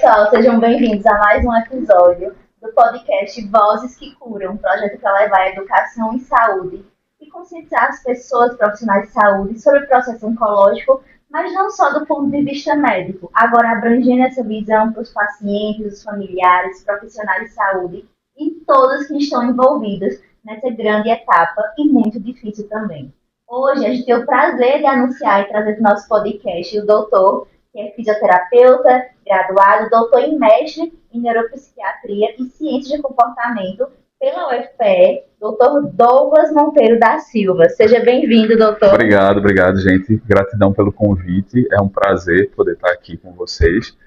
pessoal, sejam bem-vindos a mais um episódio do podcast Vozes que Curam, um projeto para levar educação e saúde e conscientizar as pessoas, profissionais de saúde, sobre o processo oncológico, mas não só do ponto de vista médico, agora abrangendo essa visão para os pacientes, os familiares, profissionais de saúde e todos que estão envolvidos nessa grande etapa e muito difícil também. Hoje a gente tem o prazer de anunciar e trazer para o nosso podcast o doutor, que é fisioterapeuta, graduado, doutor e mestre em neuropsiquiatria e ciência de comportamento pela UFPE, doutor Douglas Monteiro da Silva. Seja bem-vindo, doutor. Obrigado, gente. Gratidão pelo convite. É um prazer poder estar aqui com vocês,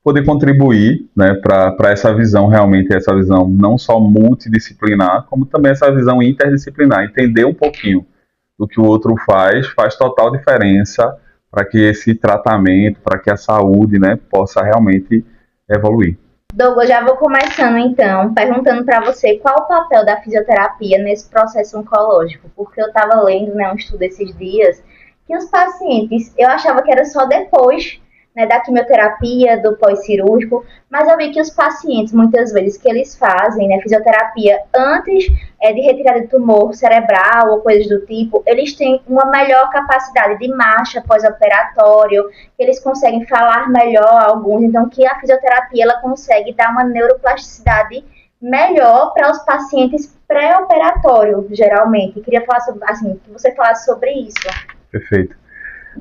poder contribuir, né, para essa visão, realmente essa visão não só multidisciplinar, como também essa visão interdisciplinar, entender um pouquinho do que o outro faz total diferença para que esse tratamento, para que a saúde, né, possa realmente evoluir. Douglas, já vou começando então, perguntando para você qual o papel da fisioterapia nesse processo oncológico, porque eu estava lendo, né, um estudo esses dias, que os pacientes, eu achava que era só depois, né, da quimioterapia, do pós-cirúrgico, mas eu vi que os pacientes, muitas vezes, que eles fazem, né, fisioterapia antes de retirada de tumor cerebral ou coisas do tipo, eles têm uma melhor capacidade de marcha pós-operatório, que eles conseguem falar melhor alguns, então que a fisioterapia ela consegue dar uma neuroplasticidade melhor para os pacientes pré-operatório, geralmente. Eu queria falar sobre, assim, que você falasse sobre isso. Perfeito.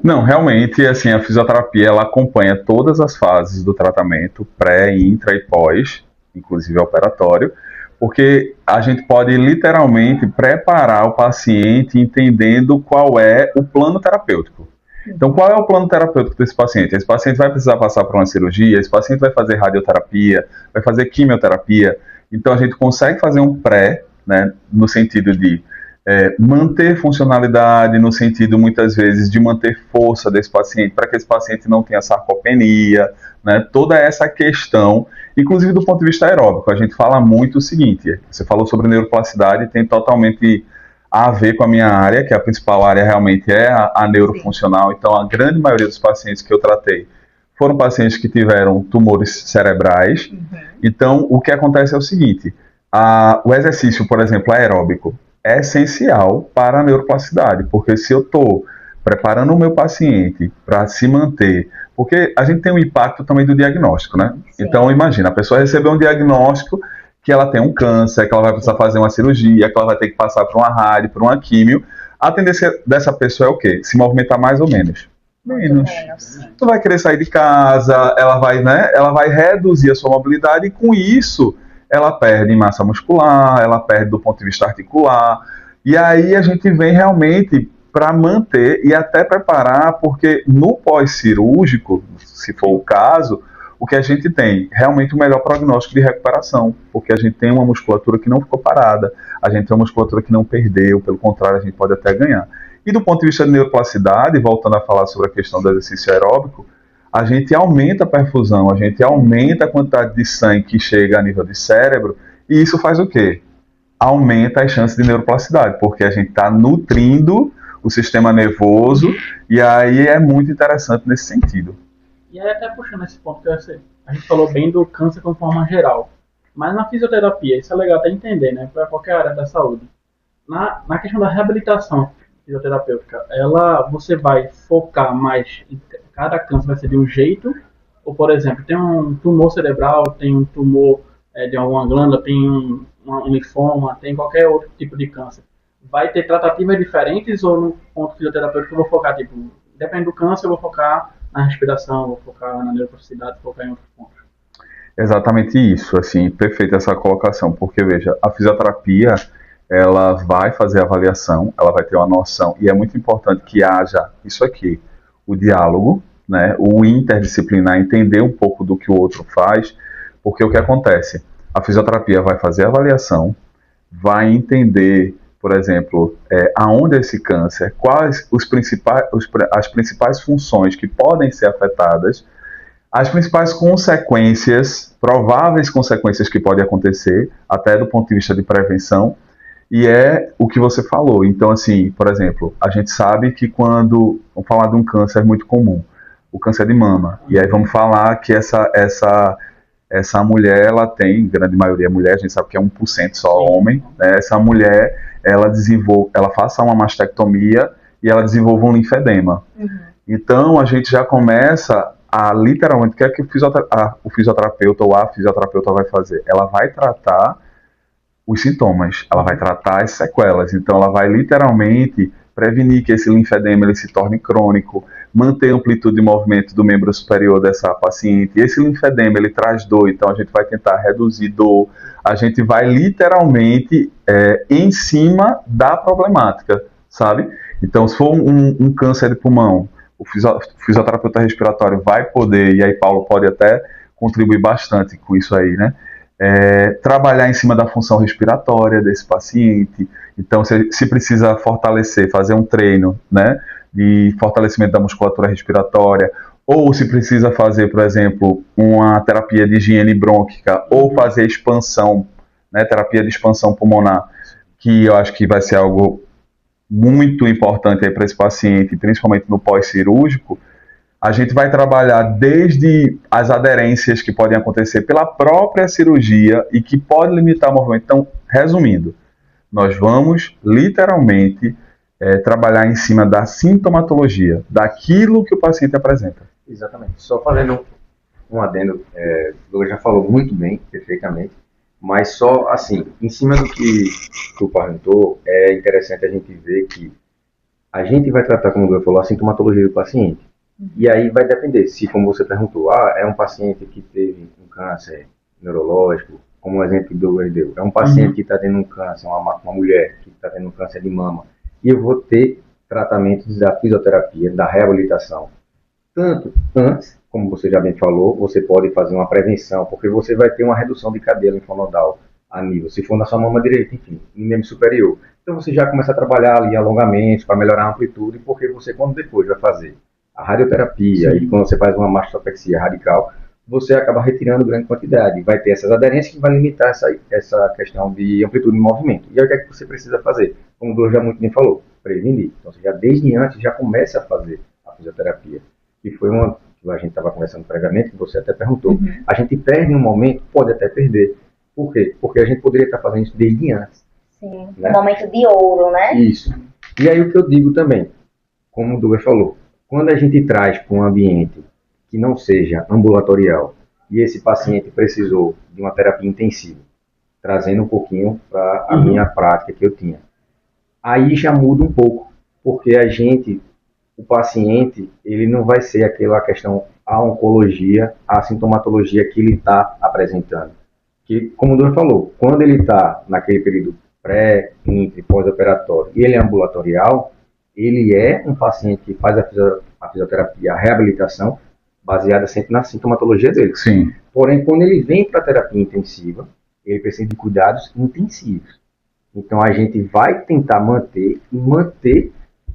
Não, realmente, assim, a fisioterapia, ela acompanha todas as fases do tratamento, pré, intra e pós, inclusive operatório, porque a gente pode literalmente preparar o paciente entendendo qual é o plano terapêutico. Então, qual é o plano terapêutico desse paciente? Esse paciente vai precisar passar por uma cirurgia, esse paciente vai fazer radioterapia, vai fazer quimioterapia. Então, a gente consegue fazer um pré, né, no sentido de manter funcionalidade, no sentido, muitas vezes, de manter força desse paciente, para que esse paciente não tenha sarcopenia, né, toda essa questão, inclusive do ponto de vista aeróbico. A gente fala muito o seguinte, você falou sobre neuroplasticidade, tem totalmente a ver com a minha área, que a principal área realmente é a neurofuncional. Então, a grande maioria dos pacientes que eu tratei foram pacientes que tiveram tumores cerebrais. Então, o que acontece é o seguinte, o exercício, por exemplo, aeróbico, é essencial para a neuroplasticidade, porque se eu estou preparando o meu paciente para se manter, porque a gente tem um impacto também do diagnóstico, né? Sim. Então, imagina, a pessoa recebeu um diagnóstico que ela tem um câncer, que ela vai precisar fazer uma cirurgia, que ela vai ter que passar por uma rádio, por uma químio. A tendência dessa pessoa é o quê? Se movimentar mais ou menos? Menos. Não vai querer sair de casa, ela vai reduzir a sua mobilidade e com isso ela perde massa muscular, ela perde do ponto de vista articular, e aí a gente vem realmente para manter e até preparar, porque no pós-cirúrgico, se for o caso, o que a gente tem realmente o melhor prognóstico de recuperação, porque a gente tem uma musculatura que não ficou parada, a gente tem uma musculatura que não perdeu, pelo contrário, a gente pode até ganhar. E do ponto de vista de neuroplasticidade, voltando a falar sobre a questão do exercício aeróbico, a gente aumenta a perfusão, a gente aumenta a quantidade de sangue que chega a nível de cérebro, e isso faz o quê? Aumenta as chances de neuroplasticidade, porque a gente está nutrindo o sistema nervoso, e aí é muito interessante nesse sentido. E aí até puxando esse ponto, que a gente falou bem do câncer de forma geral, mas na fisioterapia, isso é legal até entender, né, para qualquer área da saúde. Na questão da reabilitação fisioterapêutica, você vai focar mais em cada câncer vai ser de um jeito, ou por exemplo, tem um tumor cerebral, tem um tumor de alguma glândula, tem um linfoma, tem qualquer outro tipo de câncer. Vai ter tratativas diferentes ou no ponto fisioterapêutico eu vou focar, tipo, depende do câncer, eu vou focar na respiração, vou focar na neuroplasticidade, vou focar em outros pontos? Exatamente isso, assim, perfeita essa colocação, porque veja, a fisioterapia, ela vai fazer a avaliação, ela vai ter uma noção, e é muito importante que haja isso aqui, o diálogo, né, o interdisciplinar, entender um pouco do que o outro faz, porque o que acontece? A fisioterapia vai fazer a avaliação, vai entender, por exemplo, aonde é esse câncer, quais as principais funções que podem ser afetadas, as principais consequências, prováveis consequências que podem acontecer, até do ponto de vista de prevenção, e é o que você falou. Então, assim, por exemplo, a gente sabe que quando, vamos falar de um câncer muito comum, o câncer de mama. E aí vamos falar que essa mulher, ela tem, grande maioria é mulher, a gente sabe que é 1% só homem, né? Essa mulher, ela faça uma mastectomia e ela desenvolve um linfedema. Então, a gente já começa a, literalmente, o que é que o fisioterapeuta ou a fisioterapeuta vai fazer? Ela vai tratar os sintomas, ela vai tratar as sequelas. Então, ela vai literalmente prevenir que esse linfedema ele se torne crônico, manter a amplitude de movimento do membro superior dessa paciente. Esse linfedema ele traz dor, então a gente vai tentar reduzir dor. A gente vai literalmente em cima da problemática, sabe? Então, se for um câncer de pulmão, o fisioterapeuta respiratório vai poder, e aí Paulo pode até contribuir bastante com isso aí, né? Trabalhar em cima da função respiratória desse paciente. Então, se precisa fortalecer, fazer um treino, né, de fortalecimento da musculatura respiratória, ou se precisa fazer, por exemplo, uma terapia de higiene brônquica, ou fazer expansão, né, terapia de expansão pulmonar, que eu acho que vai ser algo muito importante para esse paciente, principalmente no pós-cirúrgico. A gente vai trabalhar desde as aderências que podem acontecer pela própria cirurgia e que pode limitar o movimento. Então, resumindo, nós vamos literalmente trabalhar em cima da sintomatologia, daquilo que o paciente apresenta. Exatamente. Só fazendo um adendo, o Douglas já falou muito bem, perfeitamente, mas só assim, em cima do que tu perguntou, é interessante a gente ver que a gente vai tratar, como o Douglas falou, a sintomatologia do paciente. E aí vai depender, se como você perguntou, é um paciente que teve um câncer neurológico, como o exemplo que o Douglas deu, é um paciente que está tendo um câncer, uma mulher que está tendo um câncer de mama, e eu vou ter tratamentos da fisioterapia, da reabilitação. Tanto antes, como você já bem falou, você pode fazer uma prevenção, porque você vai ter uma redução de cadeia linfonodal a nível, se for na sua mama direita, enfim, no membro superior. Então você já começa a trabalhar ali alongamentos para melhorar a amplitude, porque você, quando depois vai fazer a radioterapia, e quando você faz uma mastopexia radical, você acaba retirando grande quantidade. Vai ter essas aderências que vai limitar essa questão de amplitude de movimento. E aí o que é que você precisa fazer? Como o Douglas já muito bem falou, prevenir. Então você já desde antes já começa a fazer a fisioterapia. Que foi uma que a gente estava conversando previamente, que você até perguntou. A gente perde um momento, pode até perder. Por quê? Porque a gente poderia estar fazendo isso desde antes. Sim, né? Um momento de ouro, né? Isso. E aí o que eu digo também, como o Douglas falou, quando a gente traz para um ambiente que não seja ambulatorial e esse paciente precisou de uma terapia intensiva, trazendo um pouquinho para a minha prática que eu tinha, aí já muda um pouco, porque o paciente, ele não vai ser aquela questão, a oncologia, a sintomatologia que ele está apresentando. Que, como o Douglas falou, quando ele está naquele período pré, intra e pós-operatório e ele é ambulatorial, ele é um paciente que faz a fisioterapia, a reabilitação, baseada sempre na sintomatologia dele. Sim. Porém, quando ele vem para a terapia intensiva, ele precisa de cuidados intensivos. Então, a gente vai tentar manter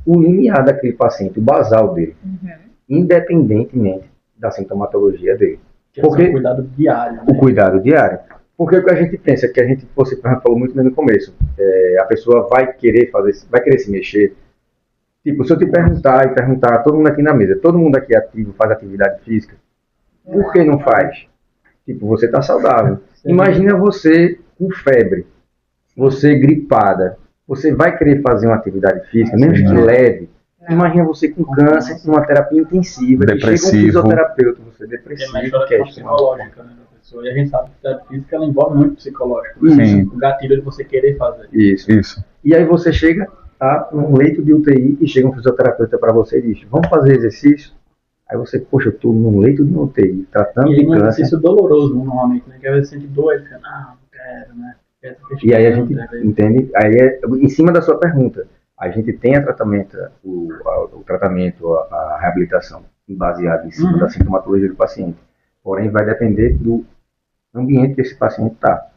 o limiar daquele paciente, o basal dele, independentemente da sintomatologia dele. Porque o cuidado diário. Né? O cuidado diário. Porque o que a gente pensa, que você falou muito bem no começo, a pessoa vai querer se mexer. Tipo, se eu te perguntar todo mundo aqui na mesa, todo mundo aqui ativo, faz atividade física, por que não faz? Tipo, você está saudável. Sim. Imagina você com febre, você gripada, você vai querer fazer uma atividade física, mesmo que leve. Imagina você com câncer, com uma terapia intensiva, depressivo. Que chega um fisioterapeuta, você depressivo, que é psicológica, né, da pessoa. E a gente sabe que a terapia física ela envolve muito psicológico. Sim. O gatilho de você querer fazer. Isso. E aí você chega num leito de UTI e chega um fisioterapeuta para você e diz, vamos fazer exercício? Aí você, poxa, eu estou num leito de UTI, tratando de câncer. É um exercício doloroso, normalmente, né? Que às vezes sente dor e fica, não quero, né? E aí a gente entende, aí em cima da sua pergunta, a gente tem o tratamento, a reabilitação baseado em cima da sintomatologia do paciente. Porém, vai depender do ambiente que esse paciente está.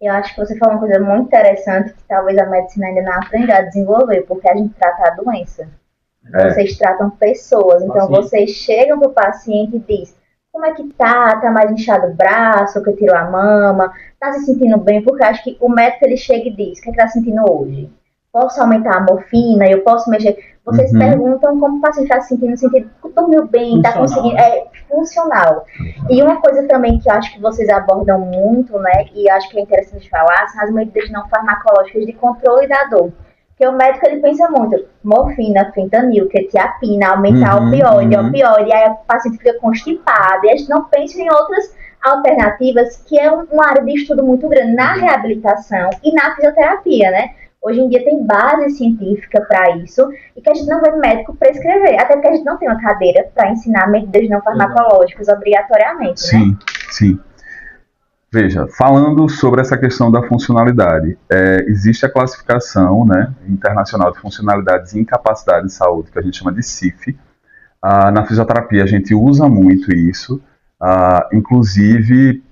Eu acho que você falou uma coisa muito interessante que talvez a medicina ainda não aprenda a desenvolver, porque a gente trata a doença. Vocês tratam pessoas, então vocês chegam para o paciente e dizem como é que tá mais inchado o braço, que tirou a mama, tá se sentindo bem, porque eu acho que o médico ele chega e diz, o que é que tá sentindo hoje? posso aumentar a morfina, eu posso mexer. Vocês perguntam como o paciente está se sentindo, no sentido, dormiu bem, está conseguindo, funcional. E uma coisa também que eu acho que vocês abordam muito, né, e eu acho que é interessante falar, são as medidas não farmacológicas de controle da dor. Porque o médico, ele pensa muito, morfina, fentanil, quetiapina, aumentar o opioide, aí o paciente fica constipado, e a gente não pensa em outras alternativas, que é uma área de estudo muito grande na reabilitação e na fisioterapia, né? Hoje em dia tem base científica para isso e que a gente não vê médico prescrever, até porque a gente não tem uma cadeira para ensinar medidas não farmacológicas obrigatoriamente, sim, né? Sim. Veja, falando sobre essa questão da funcionalidade, existe a classificação, né, internacional de funcionalidades e incapacidade de saúde, que a gente chama de CIF. Na fisioterapia a gente usa muito isso, inclusive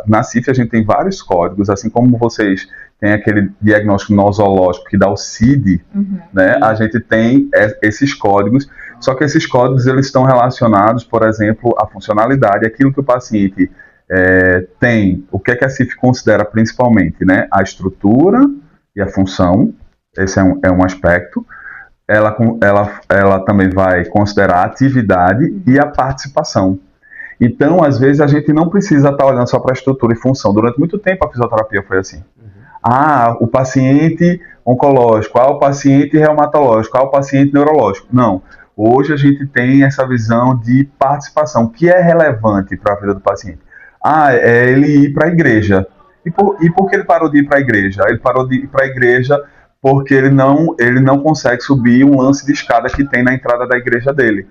na CIF a gente tem vários códigos, assim como vocês têm aquele diagnóstico nosológico que dá o CID, né, a gente tem esses códigos, só que esses códigos eles estão relacionados, por exemplo, à funcionalidade, aquilo que o paciente tem, o que a CIF considera principalmente, né, a estrutura e a função, esse é um aspecto. Ela também vai considerar a atividade e a participação. Então, às vezes, a gente não precisa estar olhando só para a estrutura e função. Durante muito tempo, a fisioterapia foi assim. O paciente oncológico, o paciente reumatológico, o paciente neurológico. Não. Hoje, a gente tem essa visão de participação, que é relevante para a vida do paciente. É ele ir para a igreja. E por que ele parou de ir para a igreja? Ele parou de ir para a igreja porque ele não consegue subir um lance de escada que tem na entrada da igreja dele,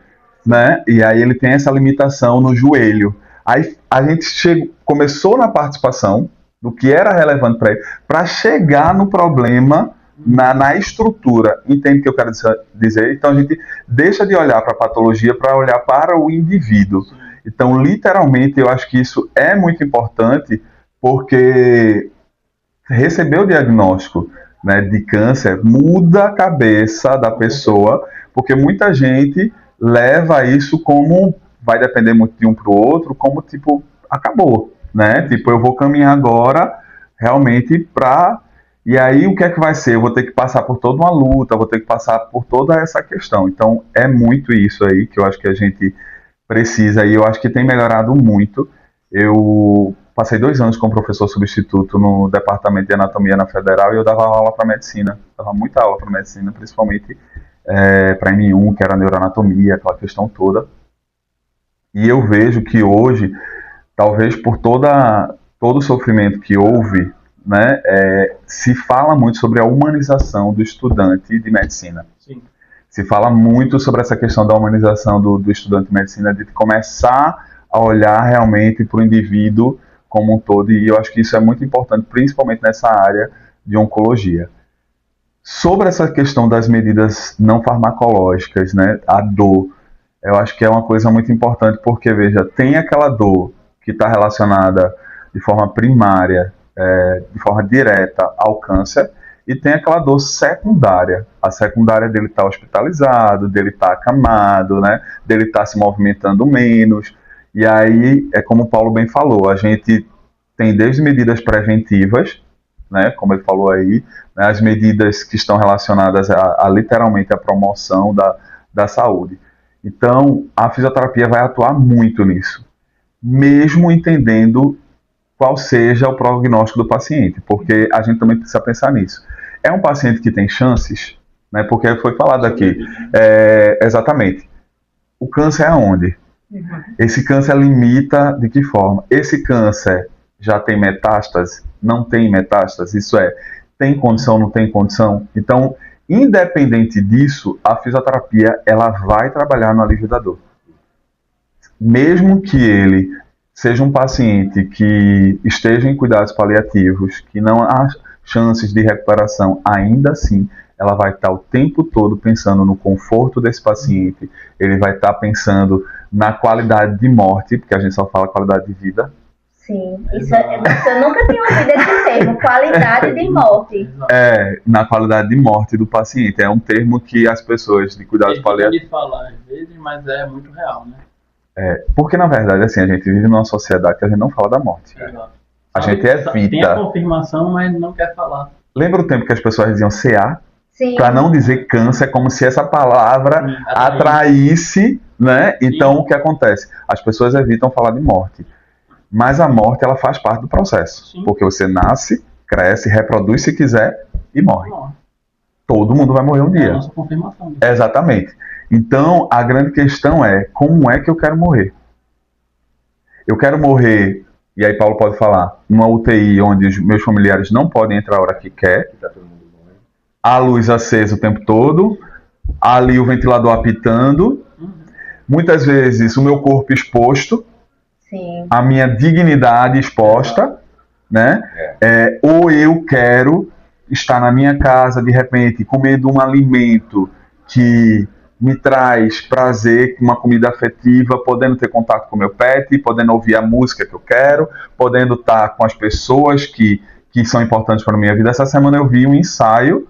né? E aí ele tem essa limitação no joelho. Aí a gente começou na participação do que era relevante para ele, para chegar no problema na estrutura. Entende o que eu quero dizer? Então a gente deixa de olhar para a patologia para olhar para o indivíduo. Então, literalmente, eu acho que isso é muito importante, porque receber o diagnóstico, né, de câncer muda a cabeça da pessoa, porque muita gente leva isso como, vai depender muito de um para o outro, como tipo, acabou, né? Tipo, eu vou caminhar agora realmente para... E aí o que é que vai ser? Eu vou ter que passar por toda uma luta, vou ter que passar por toda essa questão. Então, é muito isso aí que eu acho que a gente precisa, e eu acho que tem melhorado muito. Eu passei 2 anos como professor substituto no departamento de anatomia na Federal e eu dava aula para medicina, dava muita aula para medicina, principalmente para M1, que era neuroanatomia, aquela questão toda. E eu vejo que hoje, talvez por todo o sofrimento que houve, né, se fala muito sobre a humanização do estudante de medicina. Sim. Se fala muito sobre essa questão da humanização do estudante de medicina, de começar a olhar realmente para o indivíduo como um todo, e eu acho que isso é muito importante, principalmente nessa área de oncologia. Sobre essa questão das medidas não farmacológicas, né, a dor, eu acho que é uma coisa muito importante, porque, veja, tem aquela dor que está relacionada de forma primária, de forma direta ao câncer, e tem aquela dor secundária. A secundária dele estar hospitalizado, dele estar acamado, né, dele estar se movimentando menos. E aí, é como o Paulo bem falou, a gente tem desde medidas preventivas, né, como ele falou aí, né, as medidas que estão relacionadas a literalmente a promoção da saúde. Então, a fisioterapia vai atuar muito nisso, mesmo entendendo qual seja o prognóstico do paciente, porque a gente também precisa pensar nisso. É um paciente que tem chances, né, porque foi falado aqui, exatamente, o câncer é onde? Esse câncer limita de que forma? Esse câncer já tem metástase? Não tem metástase? Isso tem condição, não tem condição? Então, independente disso, a fisioterapia ela vai trabalhar no alívio da dor. Mesmo que ele seja um paciente que esteja em cuidados paliativos, que não há chances de recuperação, ainda assim, ela vai estar o tempo todo pensando no conforto desse paciente, ele vai estar pensando na qualidade de morte, porque a gente só fala qualidade de vida. Sim, isso eu nunca tinha ouvido esse termo, qualidade de morte. Na qualidade de morte do paciente. É um termo que as pessoas de cuidados paliativos... de falar às vezes, mas é muito real, né? Porque, na verdade, assim, a gente vive numa sociedade que a gente não fala da morte. A gente evita. Tem a confirmação, mas não quer falar. Lembra o tempo que as pessoas diziam CA? Sim. Para não dizer câncer, é como se essa palavra atraísse, né? Então, o que acontece? As pessoas evitam falar de morte. Mas a morte, ela faz parte do processo. Sim. Porque você nasce, cresce, reproduz se quiser e morre. Todo mundo vai morrer um dia. É a nossa confirmação. Exatamente. Então, a grande questão é, como é que eu quero morrer? Eu quero morrer, e aí Paulo pode falar, numa UTI onde os meus familiares não podem entrar a hora que quer, a luz acesa o tempo todo, ali o ventilador apitando, muitas vezes o meu corpo exposto, Sim. a minha dignidade exposta, né? Ou eu quero estar na minha casa, de repente, comendo um alimento que me traz prazer, uma comida afetiva, podendo ter contato com meu pet, podendo ouvir a música que eu quero, podendo estar com as pessoas que são importantes para a minha vida. Essa semana eu vi um ensaio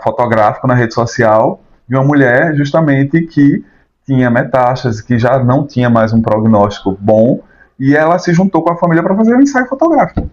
fotográfico na rede social de uma mulher justamente que tinha metástase, que já não tinha mais um prognóstico bom, e ela se juntou com a família para fazer um ensaio fotográfico.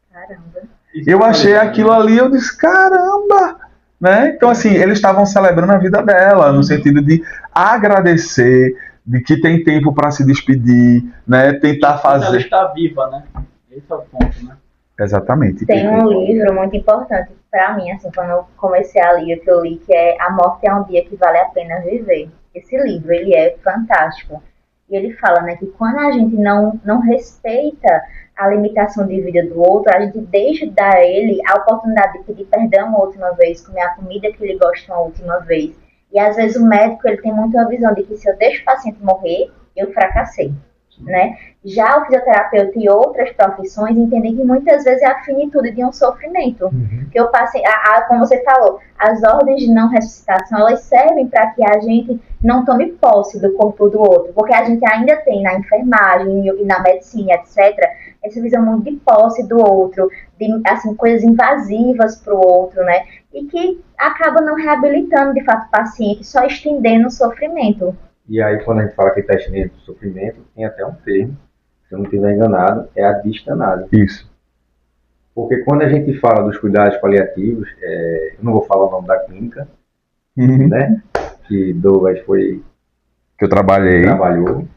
Caramba. Eu achei aquilo ali, eu disse, caramba! Né? Então, assim, eles estavam celebrando a vida dela, no sentido de agradecer, de que tem tempo para se despedir, né? Tentar fazer... Ela está viva, né? Esse é o ponto, né? Exatamente. Tem um livro muito importante para mim, assim, quando eu comecei a ler, que eu li, que é A Morte é um Dia que Vale a Pena Viver. Esse livro, ele é fantástico. E ele fala, né, que quando a gente não respeita a limitação de vida do outro, a gente deixa de dar a ele a oportunidade de pedir perdão uma última vez, comer a comida que ele gosta uma última vez. E às vezes o médico, ele tem muito a visão de que se eu deixo o paciente morrer, eu fracassei. Né? Já o fisioterapeuta e outras profissões entendem que muitas vezes é a finitude de um sofrimento. Que eu passei, como você falou, as ordens de não ressuscitação, elas servem para que a gente não tome posse do corpo do outro, porque a gente ainda tem na enfermagem e na medicina, etc., essa visão muito de posse do outro, de assim, coisas invasivas para o outro, né? E que acaba não reabilitando de fato o paciente, só estendendo o sofrimento. E aí, quando a gente fala que está estendendo o sofrimento, tem até um termo, se eu não estiver enganado, é a distanase. Isso. Porque quando a gente fala dos cuidados paliativos, eu não vou falar o nome da clínica, né? Que Douglas foi... Que eu trabalhou.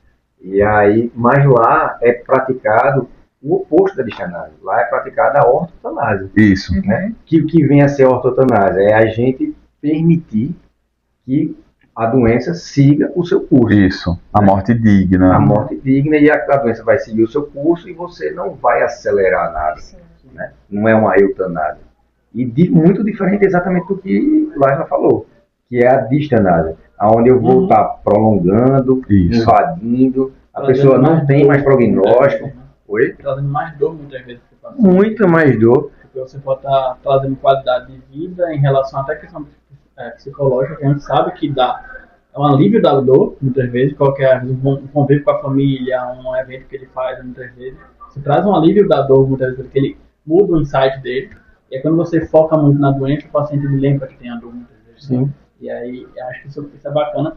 E aí, mas lá é praticado o oposto da distanase. Lá é praticada a ortotanase. Isso. Né? Que o que vem a ser a ortotanase é a gente permitir que a doença siga o seu curso. Isso, a morte digna. A morte digna, e a doença vai seguir o seu curso e você não vai acelerar nada. Né? Não é uma eutanásia. E muito diferente exatamente do que Laila falou, que é a distanase, onde eu vou estar prolongando, invadindo, a pessoa não tem mais prognóstico. Oi? Trazendo mais dor muitas vezes. Muito mais dor. Porque você pode estar trazendo qualidade de vida em relação até à questão psicológica, que a gente sabe que dá um alívio da dor, muitas vezes, qualquer um convívio com a família, um evento que ele faz, muitas vezes, você traz um alívio da dor, muitas vezes, porque ele muda o insight dele, e aí quando você foca muito na doença, o paciente lembra que tem a dor, muitas vezes. Sim. E aí, acho que isso é bacana.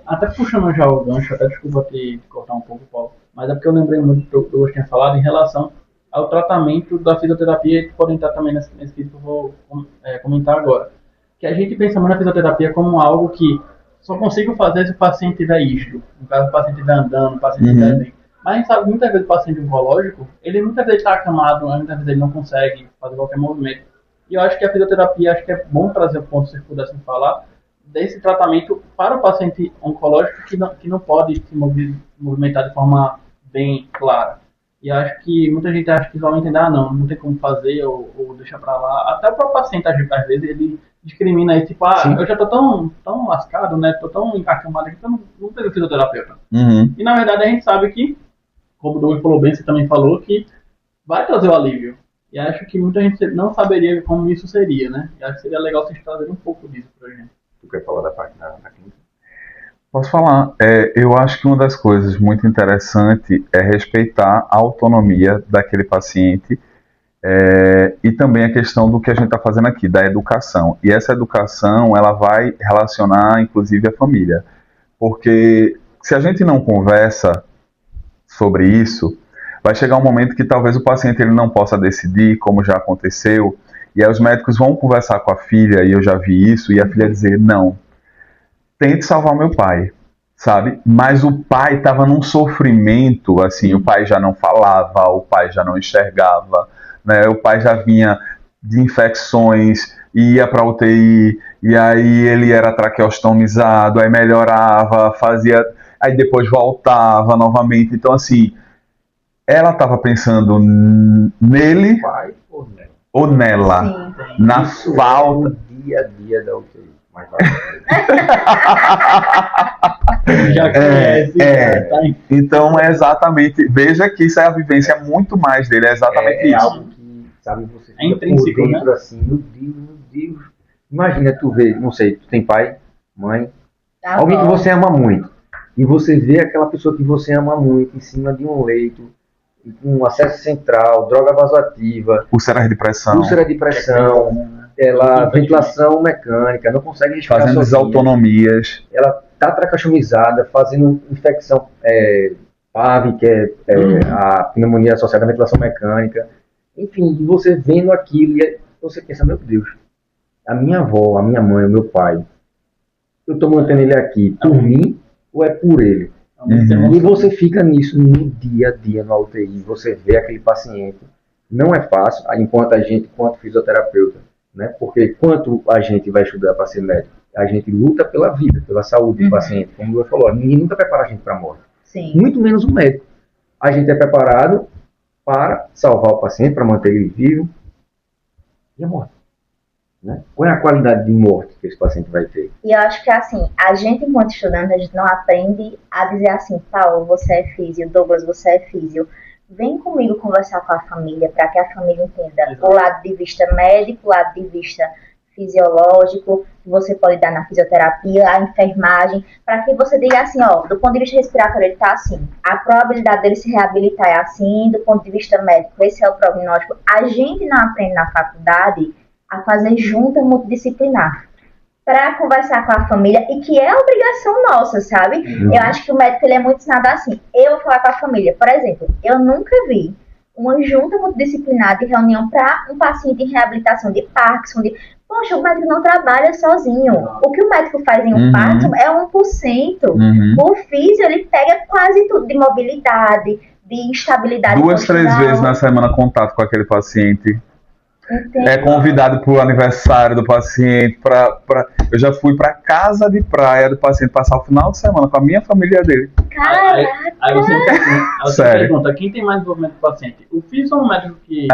Até puxando já o gancho, até desculpa te cortar um pouco, Paulo, mas é porque eu lembrei muito do que eu tinha falado em relação ao tratamento da fisioterapia, que pode entrar também nesse vídeo que eu vou comentar agora. Que a gente pensa muito na fisioterapia como algo que só consigo fazer se o paciente estiver isto. No caso, o paciente estiver andando, o paciente estiver bem. Mas a gente sabe que muitas vezes o paciente oncológico, ele muitas vezes está acamado, muitas vezes ele não consegue fazer qualquer movimento. E eu acho que a fisioterapia, acho que é bom trazer o ponto, se vocês pudessem falar, desse tratamento para o paciente oncológico que não pode se movimentar de forma bem clara. E acho que muita gente acha que só vai entender, não tem como fazer ou deixa para lá. Até o próprio paciente, às vezes, ele discrimina aí, tipo, eu já tô tão lascado, né, tô tão encacamado aqui que eu não tenho fisioterapeuta. E na verdade a gente sabe que, como o Douglas falou bem, você também falou, que vai trazer o alívio. E acho que muita gente não saberia como isso seria, né? E acho que seria legal vocês trazerem um pouco disso pra gente. Tu quer falar da parte da clínica? Posso falar. Eu acho que uma das coisas muito interessantes é respeitar a autonomia daquele paciente e também a questão do que a gente está fazendo aqui, da educação. E essa educação, ela vai relacionar, inclusive, a família. Porque se a gente não conversa sobre isso, vai chegar um momento que talvez o paciente ele não possa decidir, como já aconteceu, E aí os médicos vão conversar com a filha, e eu já vi isso, e a filha dizer, não, tente salvar meu pai, sabe? Mas o pai estava num sofrimento, assim, o pai já não falava, o pai já não enxergava, né? O pai já vinha de infecções, ia para UTI, e aí ele era traqueostomizado, aí melhorava, fazia, aí depois voltava novamente. Então, assim, ela estava pensando nele Pai ou não? ou nela, Sim. na Isso falta. é o dia a dia da UTI. Mas vai. Já conhece, é. tá em- Então é exatamente, veja que isso é a vivência muito mais dele, é exatamente É isso. algo que, sabe, você É fica por intrínseco, dentro assim, meu Deus. Imagina tu ver, não sei, tu tem pai, mãe, alguém que você ama muito. E você vê aquela pessoa que você ama muito em cima de um leito, com acesso central, droga vasoativa, Úlceras de pressão, úlcera de pressão, ela, ventilação mecânica, não consegue respirar fazendo sozinha. desautonomias. Ela está traqueostomizada, fazendo infecção PAV, que é a pneumonia associada à ventilação mecânica. Enfim, e você vendo aquilo, e aí você pensa, meu Deus, a minha avó, a minha mãe, o meu pai, eu estou mantendo ele aqui por mim ou é por ele? Uhum. E você fica nisso no dia a dia na UTI, você vê aquele paciente. Não é fácil, enquanto a gente, quanto fisioterapeuta, né? Porque quanto a gente vai estudar para ser médico, a gente luta pela vida, pela saúde do paciente. Como o Lua falou, ninguém nunca prepara a gente para a morte. Sim. Muito menos o médico. A gente é preparado para salvar o paciente, para manter ele vivo. E a morte? Né? Qual é a qualidade de morte que esse paciente vai ter? E eu acho que assim, a gente enquanto estudante, a gente não aprende a dizer assim, Paulo, você é físio, Douglas, você é físio. Vem comigo conversar com a família, para que a família entenda o lado de vista médico, o lado de vista fisiológico, que você pode dar na fisioterapia, a enfermagem, para que você diga assim, ó, do ponto de vista respiratório ele está assim, a probabilidade dele se reabilitar é assim, do ponto de vista médico, esse é o prognóstico. A gente não aprende na faculdade a fazer junta multidisciplinar para conversar com a família e que é obrigação nossa, sabe? Uhum. Eu acho que o médico ele é muito ensinado assim. Eu vou falar com a família, por exemplo, eu nunca vi uma junta multidisciplinar de reunião para um paciente em reabilitação de Parkinson, poxa, o médico não trabalha sozinho. O que o médico faz em um Parkinson é 1%. O físio, ele pega quase tudo de mobilidade, de instabilidade 2, 3 postural. vezes na semana contato com aquele paciente. Entendo. É convidado para o aniversário do paciente. Eu já fui para casa de praia do paciente passar o final de semana com a minha família dele. Caraca! Aí você Sério. pergunta, quem tem mais envolvimento com o paciente? O físico ou o médico que...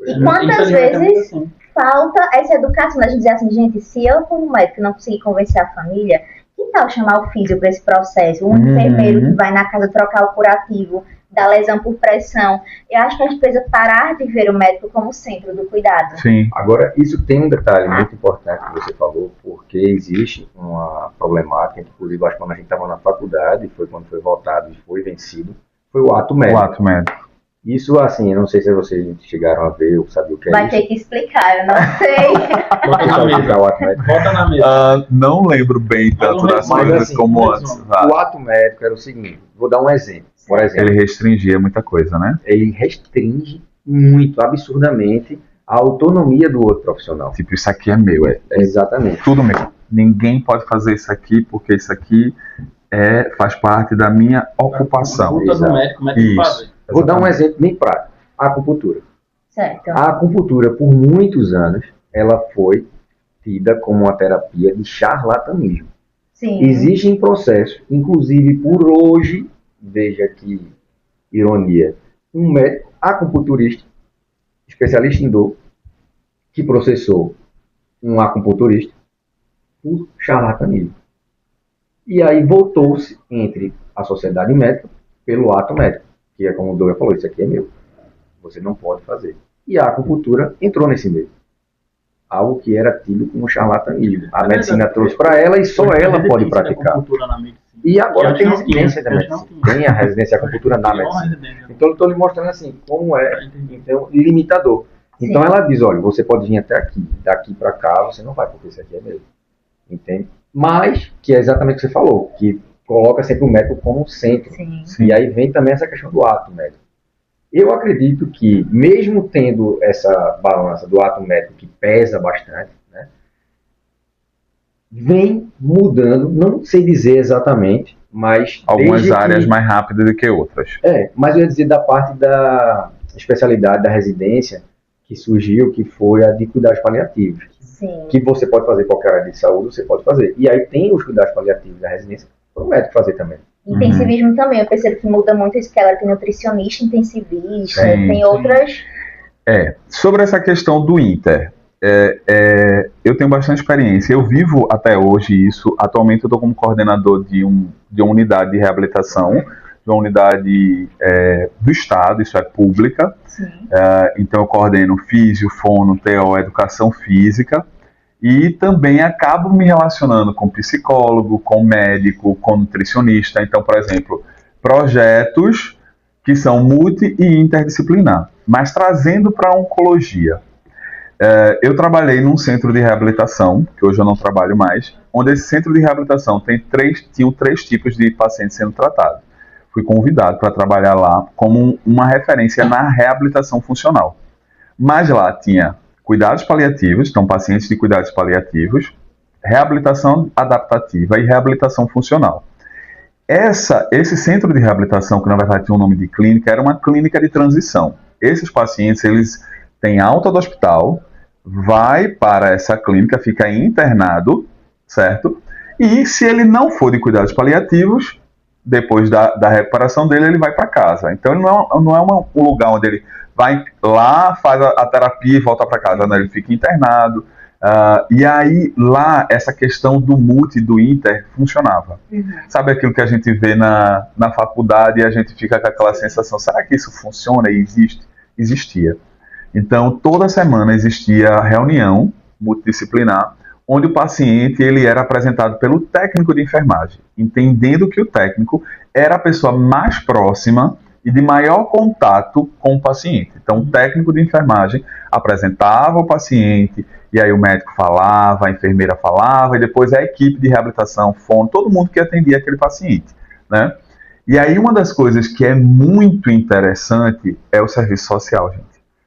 E quantas Infelizmente, é muito vezes assim. falta essa educação, a gente dizer assim, gente, se eu como médico não conseguir convencer a família, que tal chamar o físio para esse processo? Um enfermeiro que vai na casa trocar o curativo da lesão por pressão. Eu acho que a gente precisa parar de ver o médico como centro do cuidado. Sim. Agora, isso tem um detalhe muito importante que você falou, porque existe uma problemática, inclusive, eu acho que quando a gente estava na faculdade, foi quando foi votado e foi vencido, foi o ato médico. O ato médico. Isso, assim, eu não sei se vocês chegaram a ver ou sabiam o que é Vai isso. ter que explicar, eu não sei. Bota na Sabe o que é mesa. o ato médico? Bota na mesa. Não lembro bem tanto das Mas, coisas assim, como mas, antes. O ato médico era o seguinte, vou dar um exemplo. Por exemplo, Ele restringia muita coisa, né? ele restringe muito, absurdamente, a autonomia do outro profissional. Tipo, isso aqui é meu, Exatamente. tudo meu. Ninguém pode fazer isso aqui porque isso aqui faz parte da minha ocupação. Consulta do médico, o médico Isso. faz. Vou dar um exemplo bem prático. A acupuntura. Certo. A acupuntura, por muitos anos, ela foi tida como uma terapia de charlatanismo. Sim. Existem processos, inclusive por hoje, veja que ironia, um médico acupunturista, especialista em dor, que processou um acupunturista por charlatanismo. E aí voltou-se entre a sociedade médica pelo ato médico, que é como o Douglas falou, isso aqui é meu, você não pode fazer. E a acupuntura entrou nesse meio. Algo que era tido como charlatanismo. A medicina trouxe para ela e só ela pode praticar. E agora tem residência da medicina. Tem a residência de acupuntura na medicina. Então eu estou lhe mostrando assim, como é então, limitador. Então ela diz, olha, você pode vir até aqui, daqui para cá você não vai, porque isso aqui é meu. Entende? Mas, que é exatamente o que você falou, que coloca sempre o médico como centro. Sim. Sim. E aí vem também essa questão do ato médico. Eu acredito que, mesmo tendo essa balança do ato médico que pesa bastante, né, vem mudando, não sei dizer exatamente, mas Algumas áreas mais rápidas do que outras. Mas eu ia dizer da parte da especialidade da residência que surgiu, que foi a de cuidados paliativos. Sim. Que você pode fazer qualquer área de saúde, você pode fazer. E aí tem os cuidados paliativos da residência para o médico fazer também. Intensivismo também, eu percebo que muda muito isso, que ela tem nutricionista, intensivista, Sim, tem outras... Sobre essa questão do Inter, eu tenho bastante experiência. Eu vivo até hoje isso. Atualmente eu estou como coordenador de uma unidade de reabilitação, de uma unidade do Estado, isso é pública. Então eu coordeno físio, fono, TO, educação física. E também acabo me relacionando com psicólogo, com médico, com nutricionista. Então, por exemplo, projetos que são multi e interdisciplinar, mas trazendo para a oncologia. Eu trabalhei num centro de reabilitação, que hoje eu não trabalho mais, onde esse centro de reabilitação tinha 3 tipos de pacientes sendo tratados. Fui convidado para trabalhar lá como uma referência na reabilitação funcional. Mas lá tinha cuidados paliativos, então pacientes de cuidados paliativos, reabilitação adaptativa e reabilitação funcional. Esse centro de reabilitação, que na verdade tinha um nome de clínica, era uma clínica de transição. Esses pacientes, eles têm alta do hospital, vai para essa clínica, fica internado, certo? E se ele não for de cuidados paliativos, depois da recuperação dele, ele vai para casa. Então ele não é um lugar onde ele vai lá, faz a terapia e volta para casa, né? Ele fica internado. E aí, lá, essa questão do multi e do inter funcionava. Sabe aquilo que a gente vê na faculdade e a gente fica com aquela sensação, será que isso funciona e existe? Existia. Então, toda semana existia reunião multidisciplinar, onde o paciente ele era apresentado pelo técnico de enfermagem, entendendo que o técnico era a pessoa mais próxima e de maior contato com o paciente. Então, o técnico de enfermagem apresentava o paciente, e aí o médico falava, a enfermeira falava, e depois a equipe de reabilitação, fono, todo mundo que atendia aquele paciente, né? E aí uma das coisas que é muito interessante é o serviço social, gente.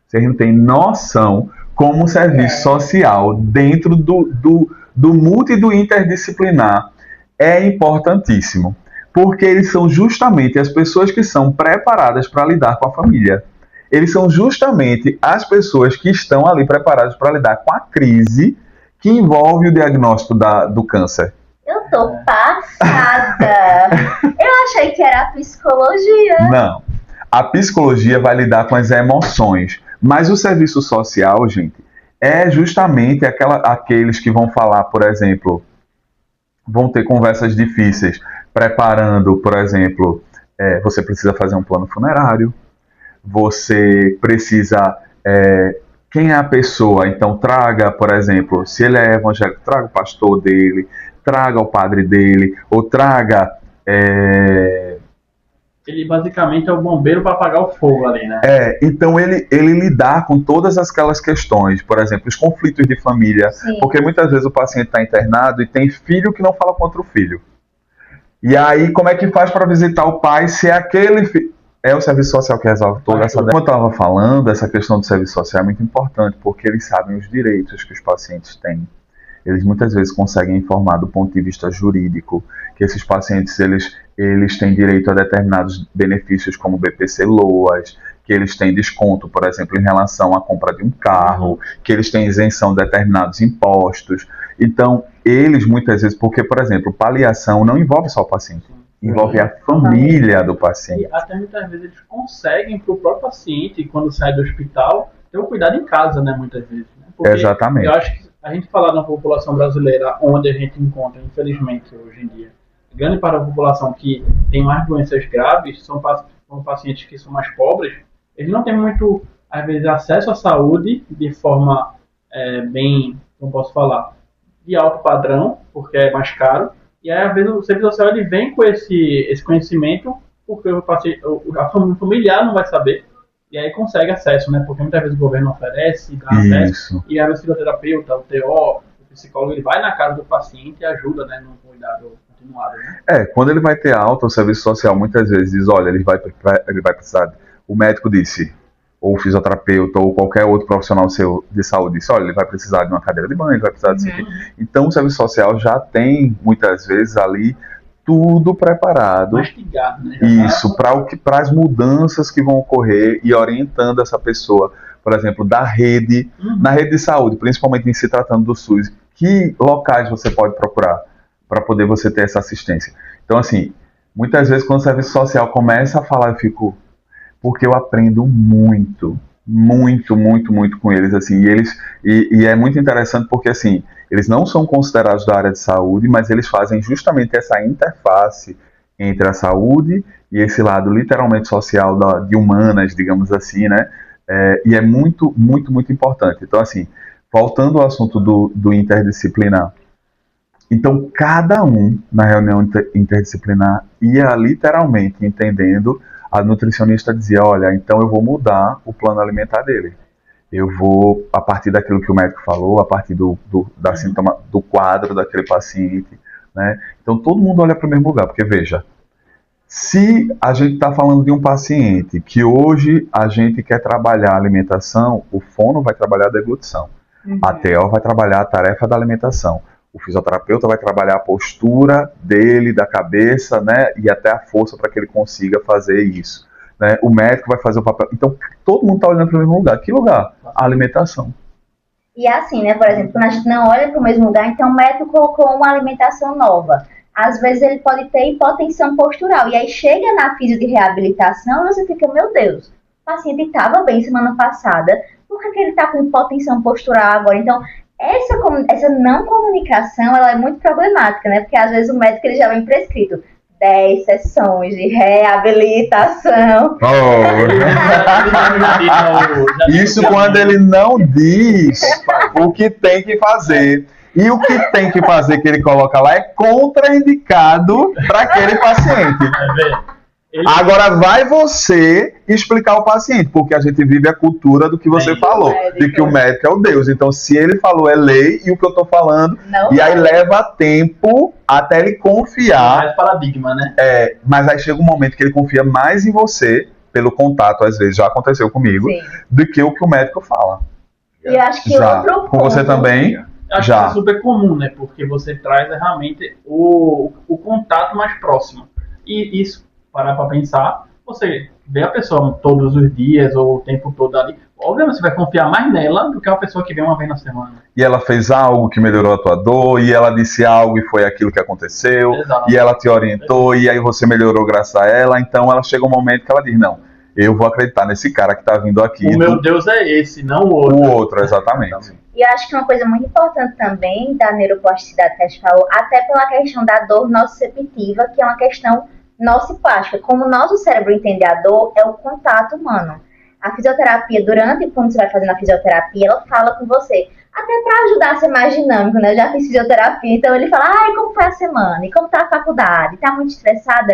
Vocês não têm noção como o serviço social dentro do multi e do interdisciplinar é importantíssimo. Porque eles são justamente as pessoas que são preparadas para lidar com a família. Eles são justamente as pessoas que estão ali preparadas para lidar com a crise que envolve o diagnóstico do câncer. Eu tô passada. Eu achei que era a psicologia. Não. A psicologia vai lidar com as emoções. Mas o serviço social, gente, é justamente aqueles que vão falar, por exemplo, vão ter conversas difíceis, preparando, por exemplo, você precisa fazer um plano funerário, você precisa... quem é a pessoa? Então traga, por exemplo, se ele é evangélico, traga o pastor dele, traga o padre dele, ou traga... Ele basicamente é o bombeiro para apagar o fogo ali, né? Então ele lidar com todas aquelas questões, por exemplo, os conflitos de família, porque muitas vezes o paciente está internado e tem filho que não fala com outro filho. E aí, como é que faz para visitar o pai se é aquele filho? É o serviço social que resolve toda essa... Como eu estava falando, essa questão do serviço social é muito importante, porque eles sabem os direitos que os pacientes têm. Eles muitas vezes conseguem informar do ponto de vista jurídico que esses pacientes eles têm direito a determinados benefícios como BPC-LOAS, que eles têm desconto, por exemplo, em relação à compra de um carro, que eles têm isenção de determinados impostos. Então, eles muitas vezes, porque, por exemplo, paliação não envolve só o paciente, envolve a família do paciente. E até muitas vezes eles conseguem para o próprio paciente, quando sai do hospital, ter um cuidado em casa, né, muitas vezes. Né? Porque exatamente. Eu acho que a gente falar na população brasileira, onde a gente encontra, infelizmente, hoje em dia, grande parte da população que tem mais doenças graves são pacientes que são mais pobres, eles não têm muito, às vezes, acesso à saúde de forma bem, como posso falar, de alto padrão, porque é mais caro, e aí, às vezes, o serviço social ele vem com esse conhecimento, porque o paciente, a familiar não vai saber, e aí consegue acesso, né? Porque muitas vezes o governo oferece, dá acesso, e aí o fisioterapeuta, o TO, o psicólogo, ele vai na casa do paciente e ajuda, né, no cuidado continuado, né? Quando ele vai ter alta, o serviço social muitas vezes diz, olha, ele vai precisar o médico disse, ou o fisioterapeuta, ou qualquer outro profissional seu de saúde disse, olha, ele vai precisar de uma cadeira de banho, ele vai precisar disso aqui. Então o serviço social já tem, muitas vezes, ali tudo preparado. Mastigado, né? Isso, para as mudanças que vão ocorrer e orientando essa pessoa, por exemplo, da rede, na rede de saúde, principalmente em se tratando do SUS, que locais você pode procurar para poder você ter essa assistência. Então, assim, muitas vezes quando o serviço social começa a falar, eu fico, porque eu aprendo muito com eles, assim, e é muito interessante porque, assim, eles não são considerados da área de saúde, mas eles fazem justamente essa interface entre a saúde e esse lado literalmente social de humanas, digamos assim, né? E é muito importante. Então, assim, voltando ao assunto do interdisciplinar, então cada um na reunião interdisciplinar ia literalmente entendendo, a nutricionista dizia, olha, então eu vou mudar o plano alimentar dele. Eu vou, a partir daquilo que o médico falou, a partir do quadro daquele paciente, né? Então todo mundo olha para o mesmo lugar, porque veja, se a gente está falando de um paciente que hoje a gente quer trabalhar a alimentação, o fono vai trabalhar a deglutição, a TO vai trabalhar a tarefa da alimentação, o fisioterapeuta vai trabalhar a postura dele, da cabeça, né, e até a força para que ele consiga fazer isso. Né? O médico vai fazer o papel. Então, todo mundo está olhando para o mesmo lugar. Que lugar? A alimentação. E assim, né, por exemplo, quando a gente não olha para o mesmo lugar, então o médico colocou uma alimentação nova. Às vezes ele pode ter hipotensão postural. E aí chega na fisio de reabilitação e você fica, meu Deus, o paciente estava bem semana passada, por que ele está com hipotensão postural agora? Então, essa não comunicação, ela é muito problemática, né? Porque às vezes o médico ele já vem prescrito 10 sessões de reabilitação. Isso quando ele não diz o que tem que fazer. E o que tem que fazer que ele coloca lá é contraindicado para aquele paciente. Agora vai você explicar ao paciente, porque a gente vive a cultura do que você falou, de que o médico é o Deus. Então, se ele falou é lei e o que eu estou falando, não e aí leva tempo até ele confiar. É paradigma, né? Mas aí chega um momento que ele confia mais em você, pelo contato, às vezes já aconteceu comigo, do que o médico fala. E eu acho que já. Outro ponto... Com você também? Eu acho que é super comum, né? Porque você traz realmente o contato mais próximo. E isso, parar para pensar, você vê a pessoa todos os dias ou o tempo todo ali, obviamente você vai confiar mais nela do que uma pessoa que vem uma vez na semana. E ela fez algo que melhorou a tua dor, e ela disse algo e foi aquilo que aconteceu, e ela te orientou, e aí você melhorou graças a ela, então ela chega um momento que ela diz, não, eu vou acreditar nesse cara que está vindo aqui. O meu Deus é esse, não o outro. O outro, exatamente. E eu acho que uma coisa muito importante também da neuroplasticidade que a gente falou, até pela questão da dor nociceptiva, que é uma questão nociplástica. Como o nosso cérebro entende a dor, é o contato humano. A fisioterapia, quando você vai fazendo a fisioterapia, ela fala com você, até para ajudar a ser mais dinâmico, né? Eu já fiz fisioterapia, então ele fala, como foi a semana? E como tá a faculdade? Tá muito estressada?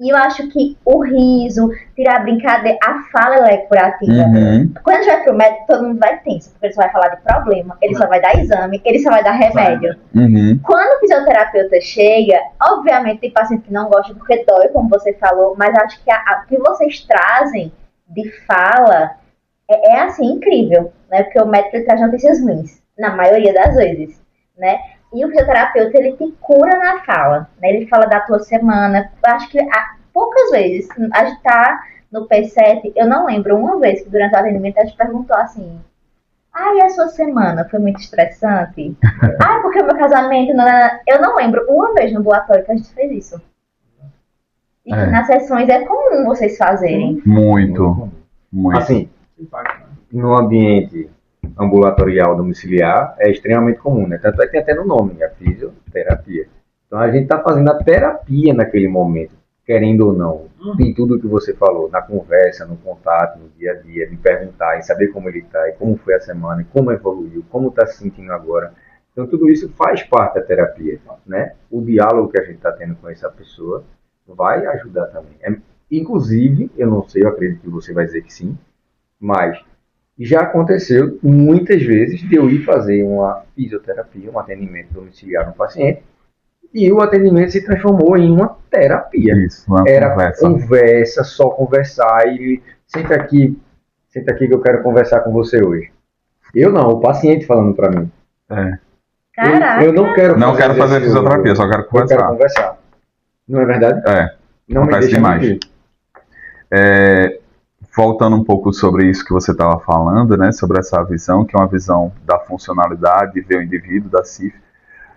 E eu acho que o riso, tirar a brincadeira, a fala ela é curativa. Quando a gente vai pro médico, todo mundo vai tenso, porque ele só vai falar de problema, ele só vai dar exame, ele só vai dar remédio. Quando o fisioterapeuta chega, obviamente tem paciente que não gosta porque dói, como você falou, mas acho que o que vocês trazem de fala é assim, incrível, né? Porque o médico ele traz notícias ruins, na maioria das vezes, né? E o fisioterapeuta, ele te cura na fala, né? Ele fala da tua semana. Eu acho que poucas vezes, a gente tá no P7, eu não lembro uma vez que durante o atendimento a gente perguntou assim, e a sua semana foi muito estressante? Porque o meu casamento... Eu não lembro uma vez no ambulatório que a gente fez isso. E que nas sessões é comum vocês fazerem. Muito. Assim, no ambiente ambulatorial domiciliar é extremamente comum, né? Tanto é que tem até no nome, a fisioterapia. Então a gente está fazendo a terapia naquele momento, querendo ou não. Tem tudo o que você falou, na conversa, no contato, no dia a dia, de perguntar e saber como ele está, e como foi a semana, e como evoluiu, como está se sentindo agora. Então tudo isso faz parte da terapia, né? O diálogo que a gente está tendo com essa pessoa vai ajudar também. Inclusive, eu não sei, eu acredito que você vai dizer que sim, mas já aconteceu muitas vezes de eu ir fazer uma fisioterapia, um atendimento domiciliar no paciente, e o atendimento se transformou em uma terapia. Isso, uma Era conversa, só conversar, e senta aqui que eu quero conversar com você hoje. Eu não, o paciente falando para mim. Caraca. Eu não quero Não quero fazer fisioterapia, só quero Eu quero conversar. conversar. Não é verdade? Não me Acontece deixa demais. mentir. Voltando um pouco sobre isso que você estava falando, né, sobre essa visão, que é uma visão da funcionalidade, ver o indivíduo, da CIF.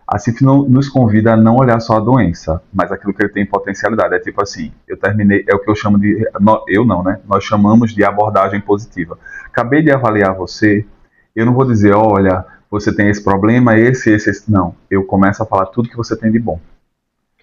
A CIF nos convida a não olhar só a doença, mas aquilo que ele tem potencialidade. É tipo assim, eu terminei, é o que eu chamo de, eu não, né, nós chamamos de abordagem positiva. Acabei de avaliar você, eu não vou dizer, olha, você tem esse problema, esse, não. Eu começo a falar tudo que você tem de bom.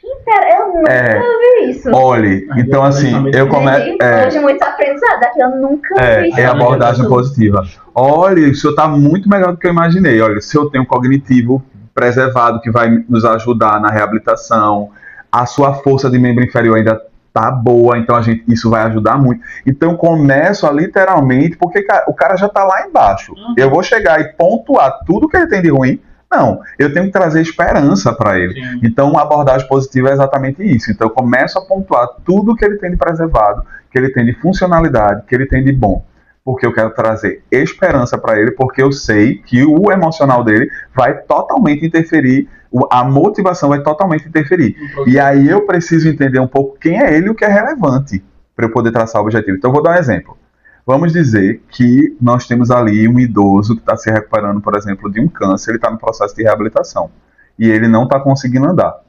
Eu nunca vi isso. Olhe, então assim, eu começo... Hoje muitos aprendizados aqui, eu nunca vi isso. É abordagem positiva. Olha, o senhor está muito melhor do que eu imaginei. Olha, o senhor tem um cognitivo preservado que vai nos ajudar na reabilitação. A sua força de membro inferior ainda tá boa, então isso vai ajudar muito. Então começo a literalmente, porque o cara já está lá embaixo. Eu vou chegar e pontuar tudo que ele tem de ruim. Não, eu tenho que trazer esperança para ele. Sim. Então, a abordagem positiva é exatamente isso. Então, eu começo a pontuar tudo que ele tem de preservado, que ele tem de funcionalidade, que ele tem de bom. Porque eu quero trazer esperança para ele, porque eu sei que o emocional dele vai totalmente interferir, a motivação vai totalmente interferir. E aí eu preciso entender um pouco quem é ele e o que é relevante para eu poder traçar o objetivo. Então, eu vou dar um exemplo. Vamos dizer que nós temos ali um idoso que está se recuperando, por exemplo, de um câncer, ele está no processo de reabilitação e ele não está conseguindo andar.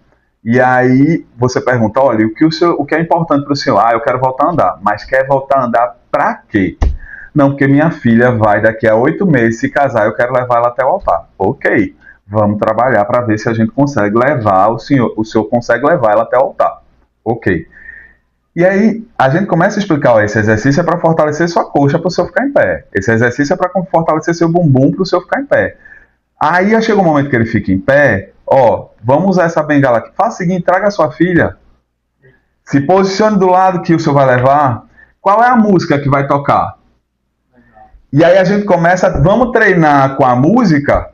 E aí você pergunta, olha, o que é importante para o senhor? Eu quero voltar a andar, mas quer voltar a andar para quê? Não, porque minha filha vai daqui a 8 meses se casar, eu quero levar ela até o altar. Ok, vamos trabalhar para ver se a gente consegue levar o senhor consegue levar ela até o altar. Ok. E aí, a gente começa a explicar, ó, esse exercício é para fortalecer sua coxa para o senhor ficar em pé. Esse exercício é para fortalecer seu bumbum para o senhor ficar em pé. Aí chega um momento que ele fica em pé, ó, vamos usar essa bengala aqui. Faça o seguinte, traga a sua filha, se posicione do lado que o senhor vai levar. Qual é a música que vai tocar? E aí a gente começa, vamos treinar com a música.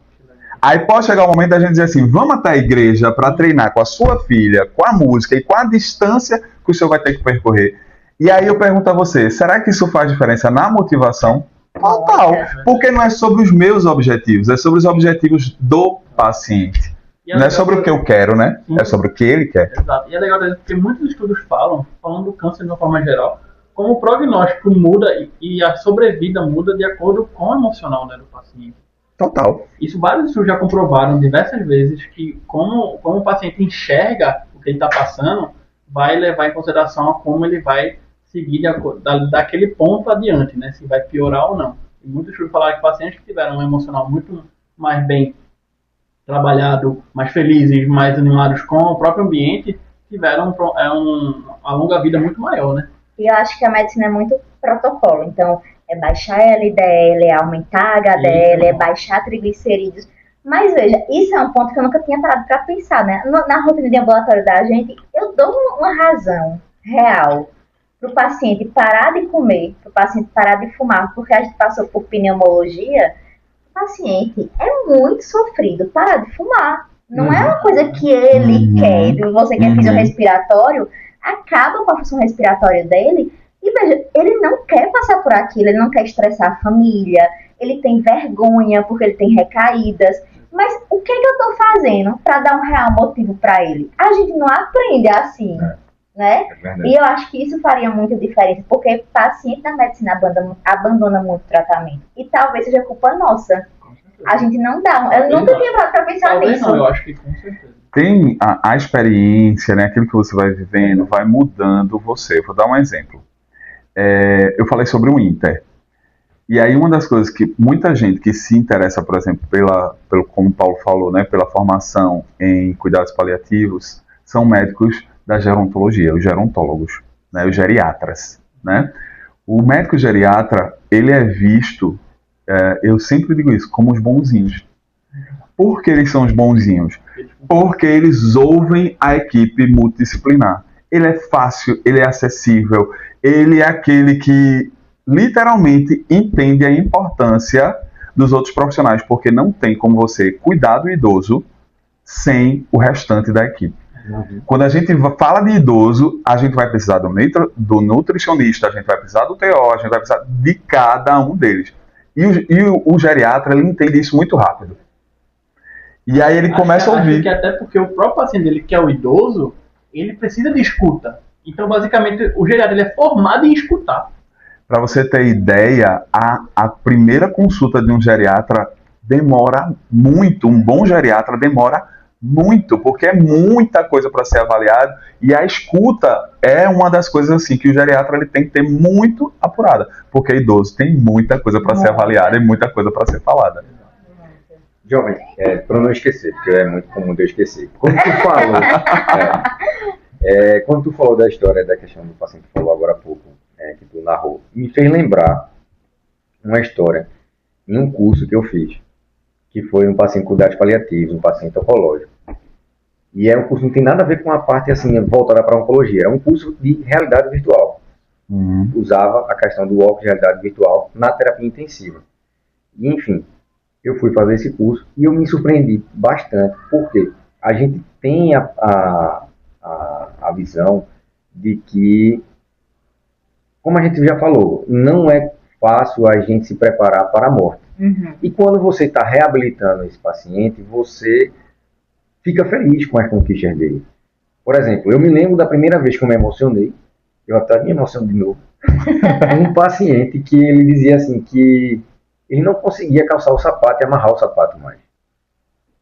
Aí pode chegar o momento da gente dizer assim, vamos até a igreja para treinar com a sua filha, com a música e com a distância que o senhor vai ter que percorrer. E aí eu pergunto a você, será que isso faz diferença na motivação? Total, porque não é sobre os meus objetivos, é sobre os objetivos do paciente. Não é sobre o que eu quero, né? É sobre o que ele quer. Exato. E é legal porque muitos estudos falando do câncer de uma forma geral, como o prognóstico muda e a sobrevida muda de acordo com o emocional, né, do paciente. Total. Isso vários estudos já comprovaram diversas vezes que como o paciente enxerga o que ele está passando, vai levar em consideração a como ele vai seguir daquele ponto adiante, né? Se vai piorar ou não. E muitos estudos falaram que pacientes que tiveram um emocional muito mais bem trabalhado, mais felizes, mais animados com o próprio ambiente, tiveram uma longa vida muito maior, né? E eu acho que a medicina é muito protocolo. Então, é baixar LDL, é aumentar HDL, é baixar triglicerídeos. Mas veja, isso é um ponto que eu nunca tinha parado para pensar, né? Na rotina de ambulatório da gente, eu dou uma razão real para o paciente parar de comer, para o paciente parar de fumar, porque a gente passou por pneumologia. O paciente é muito sofrido parar de fumar. Não é uma coisa que ele quer. Você que é fisiorrespiratório, acaba com a função respiratória dele. E veja, ele não quer passar por aquilo, ele não quer estressar a família, ele tem vergonha porque ele tem recaídas. Mas o que eu estou fazendo para dar um real motivo para ele? A gente não aprende assim, né? E eu acho que isso faria muita diferença, porque o paciente da medicina abandona muito o tratamento. E talvez seja culpa nossa. A gente não dá. Eu nunca tinha parado para pensar nisso. Não, eu acho que com certeza. Tem a experiência, né? Aquilo que você vai vivendo, vai mudando você. Vou dar um exemplo. Eu falei sobre o Inter. E aí uma das coisas que muita gente que se interessa, por exemplo, pelo como o Paulo falou, né, pela formação em cuidados paliativos, são médicos da gerontologia, os gerontólogos, né, os geriatras, né? O médico geriatra, ele é visto, eu sempre digo isso, como os bonzinhos. Por que eles são os bonzinhos? Porque eles ouvem a equipe multidisciplinar. Ele é fácil, ele é acessível, ele é aquele que literalmente entende a importância dos outros profissionais, porque não tem como você cuidar do idoso sem o restante da equipe. Quando a gente fala de idoso, a gente vai precisar do nutricionista, a gente vai precisar do TO, a gente vai precisar de cada um deles. E o geriatra, ele entende isso muito rápido. E aí ele começa a ouvir. Acho que até porque o próprio paciente dele, que é o idoso, ele precisa de escuta. Então, basicamente, o geriatra ele é formado em escutar. Para você ter ideia, a primeira consulta de um geriatra demora muito. Um bom geriatra demora muito, porque é muita coisa para ser avaliado. E a escuta é uma das coisas assim que o geriatra ele tem que ter muito apurada, porque idoso tem muita coisa para ser avaliada e muita coisa para ser falada. Jovem, para não esquecer, porque é muito comum de eu esquecer. Quando tu falou da história da questão do paciente que falou agora há pouco, que tu narrou, me fez lembrar uma história em um curso que eu fiz, que foi um paciente com cuidados paliativos, um paciente oncológico. E um curso que não tem nada a ver com a parte assim voltada para a oncologia, é um curso de realidade virtual. Usava a questão do óculos de realidade virtual na terapia intensiva. E, enfim, eu fui fazer esse curso e eu me surpreendi bastante, porque a gente tem a visão de que, como a gente já falou, não é fácil a gente se preparar para a morte. E quando você está reabilitando esse paciente, você fica feliz com as conquistas dele. Por exemplo, eu me lembro da primeira vez que eu me emocionei, eu até me emociono de novo, um paciente que ele dizia assim, que ele não conseguia calçar o sapato e amarrar o sapato mais.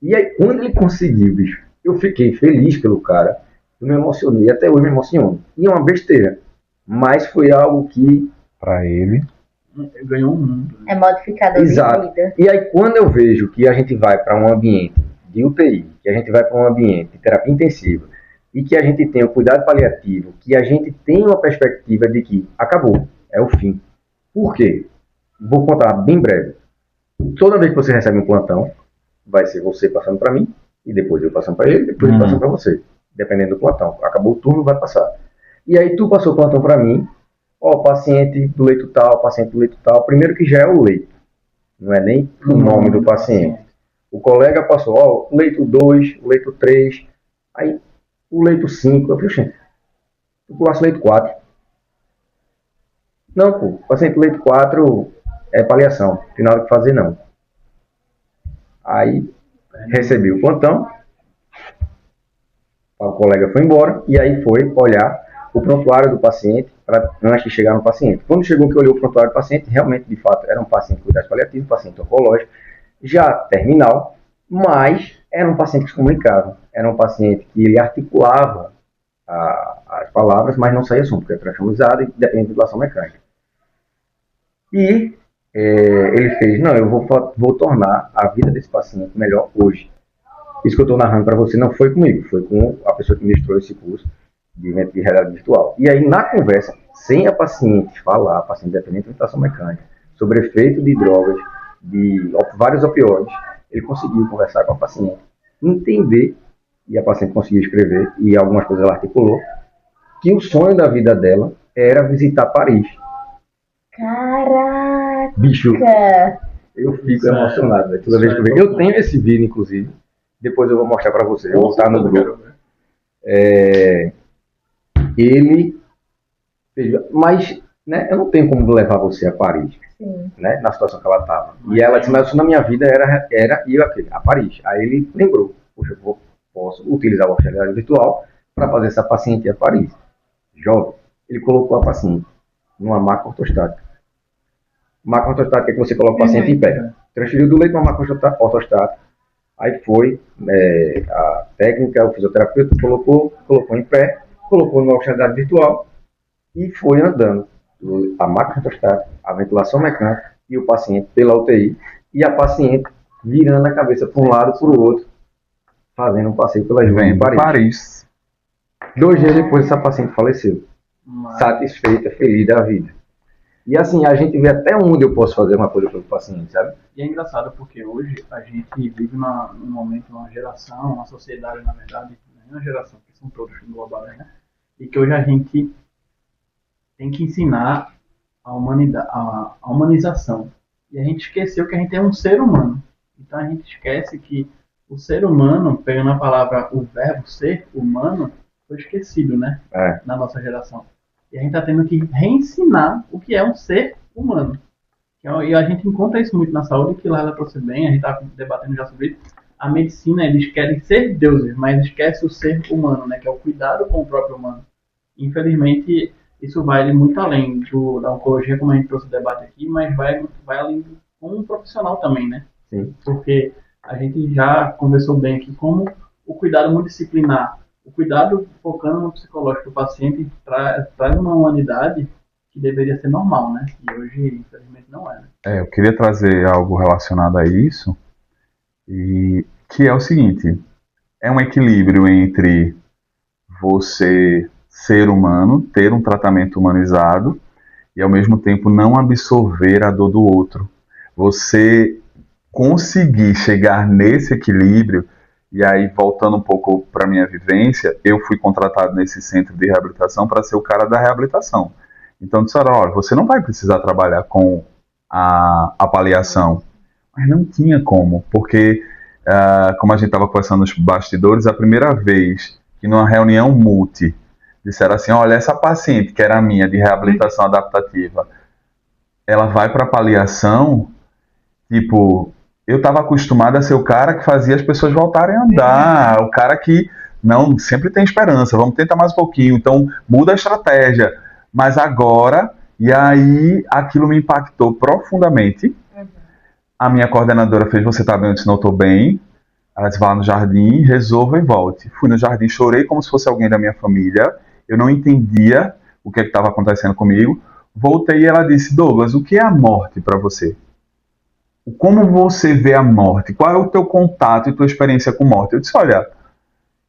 E aí, quando ele conseguiu, bicho, eu fiquei feliz pelo cara, eu me emocionei, até hoje me emociono. E é uma besteira, mas foi algo que, para ele, ganhou um mundo. É modificador de vida. E aí, quando eu vejo que a gente vai para um ambiente de UTI, que a gente vai para um ambiente de terapia intensiva, e que a gente tem o cuidado paliativo, que a gente tem uma perspectiva de que acabou, é o fim. Por quê? Vou contar bem breve. Toda vez que você recebe um plantão, vai ser você passando para mim, e depois eu passando para ele, depois ele passando para você. Dependendo do plantão. Acabou o turno, vai passar. E aí tu passou o plantão para mim, paciente do leito tal, paciente do leito tal. Primeiro que já é o leito. Não é nem o nome do paciente. O colega passou, leito 2, leito 3, aí o leito 5. Eu falei, tu pulasse o leito 4. Não, pô, paciente leito 4 é paliação, não tem nada que fazer não. Aí recebi o plantão, o colega foi embora e aí foi olhar o prontuário do paciente antes de chegar no paciente. Quando chegou que olhou o prontuário do paciente, realmente, de fato, era um paciente de cuidados paliativos, paciente oncológico, já terminal, mas era um paciente que se comunicava. Era um paciente que ele articulava as palavras, mas não saía som, porque é transformizado e depende de ventilação mecânica. E ele fez, não, eu vou tornar a vida desse paciente melhor hoje. Isso que eu estou narrando para você não foi comigo, foi com a pessoa que ministrou esse curso de realidade virtual. E aí, na conversa, sem a paciente falar, a paciente dependente de ventilação mecânica, sobre efeito de drogas, de vários opioides, ele conseguiu conversar com a paciente, entender, e a paciente conseguiu escrever, e algumas coisas ela articulou, que o sonho da vida dela era visitar Paris. Caraca! Bicho, eu fico emocionado toda vez que eu vejo. Eu tenho esse vídeo, inclusive, depois eu vou mostrar para você, eu vou botar no grupo. Ele fez, mas né, eu não tenho como levar você a Paris, né, na situação que ela estava. E ela disse, mas isso na minha vida era ir a Paris. Aí ele lembrou, poxa, eu posso utilizar a realidade virtual para fazer essa paciente ir a Paris. Jovem, ele colocou a paciente numa maca ortostática. Maca ortostática é que você coloca o paciente em pé. Transferiu do leito para uma maca ortostática. Aí foi a técnica, o fisioterapeuta colocou em pé, colocou numa realidade virtual e foi andando. A máquina ortostática, a ventilação mecânica e o paciente pela UTI e a paciente virando a cabeça para um lado e para o outro, fazendo um passeio pelas ruas de Paris. 2 dias depois, essa paciente faleceu. Satisfeita, feliz da vida. E assim, a gente vê até onde eu posso fazer uma coisa pelo paciente, sabe? E é engraçado porque hoje a gente vive num momento, uma geração, uma sociedade, na verdade, não é uma geração, que são todos globais, né? E que hoje a gente tem que ensinar a humanização. E a gente esqueceu que a gente é um ser humano. Então a gente esquece que o ser humano, pegando a palavra, o verbo ser humano, foi esquecido, né? Na nossa geração. E a gente está tendo que reensinar o que é um ser humano. E a gente encontra isso muito na saúde, que lá ela trouxe bem, a gente está debatendo já sobre isso. A medicina, eles querem ser deuses, mas esquece o ser humano, né? Que é o cuidado com o próprio humano. Infelizmente, isso vai muito além da oncologia, como a gente trouxe o debate aqui, mas vai além com um profissional também, né? Sim. Porque a gente já conversou bem aqui como o cuidado multidisciplinar, o cuidado focando no psicológico do paciente traz uma humanidade que deveria ser normal, né? E hoje, infelizmente, não é. Né? Eu queria trazer algo relacionado a isso, e que é o seguinte, é um equilíbrio entre você, ser humano, ter um tratamento humanizado e ao mesmo tempo não absorver a dor do outro. Você conseguir chegar nesse equilíbrio, e aí voltando um pouco para minha vivência, eu fui contratado nesse centro de reabilitação para ser o cara da reabilitação. Então disseram, olha, você não vai precisar trabalhar com a paliação. Mas não tinha como, porque como a gente estava conversando nos bastidores, a primeira vez que numa reunião multi disseram assim, olha, essa paciente que era minha de reabilitação adaptativa, ela vai para paliação, tipo, eu estava acostumado a ser o cara que fazia as pessoas voltarem a andar, o cara que, não, sempre tem esperança, vamos tentar mais um pouquinho, então muda a estratégia. Mas agora, e aí aquilo me impactou profundamente. A minha coordenadora fez, você tá bem? Eu disse, não, estou bem. Ela disse, vá no jardim, resolva e volte. Fui no jardim, chorei como se fosse alguém da minha família. Eu não entendia o que estava acontecendo comigo. Voltei e ela disse, Douglas, o que é a morte para você? Como você vê a morte? Qual é o teu contato e tua experiência com morte? Eu disse, olha,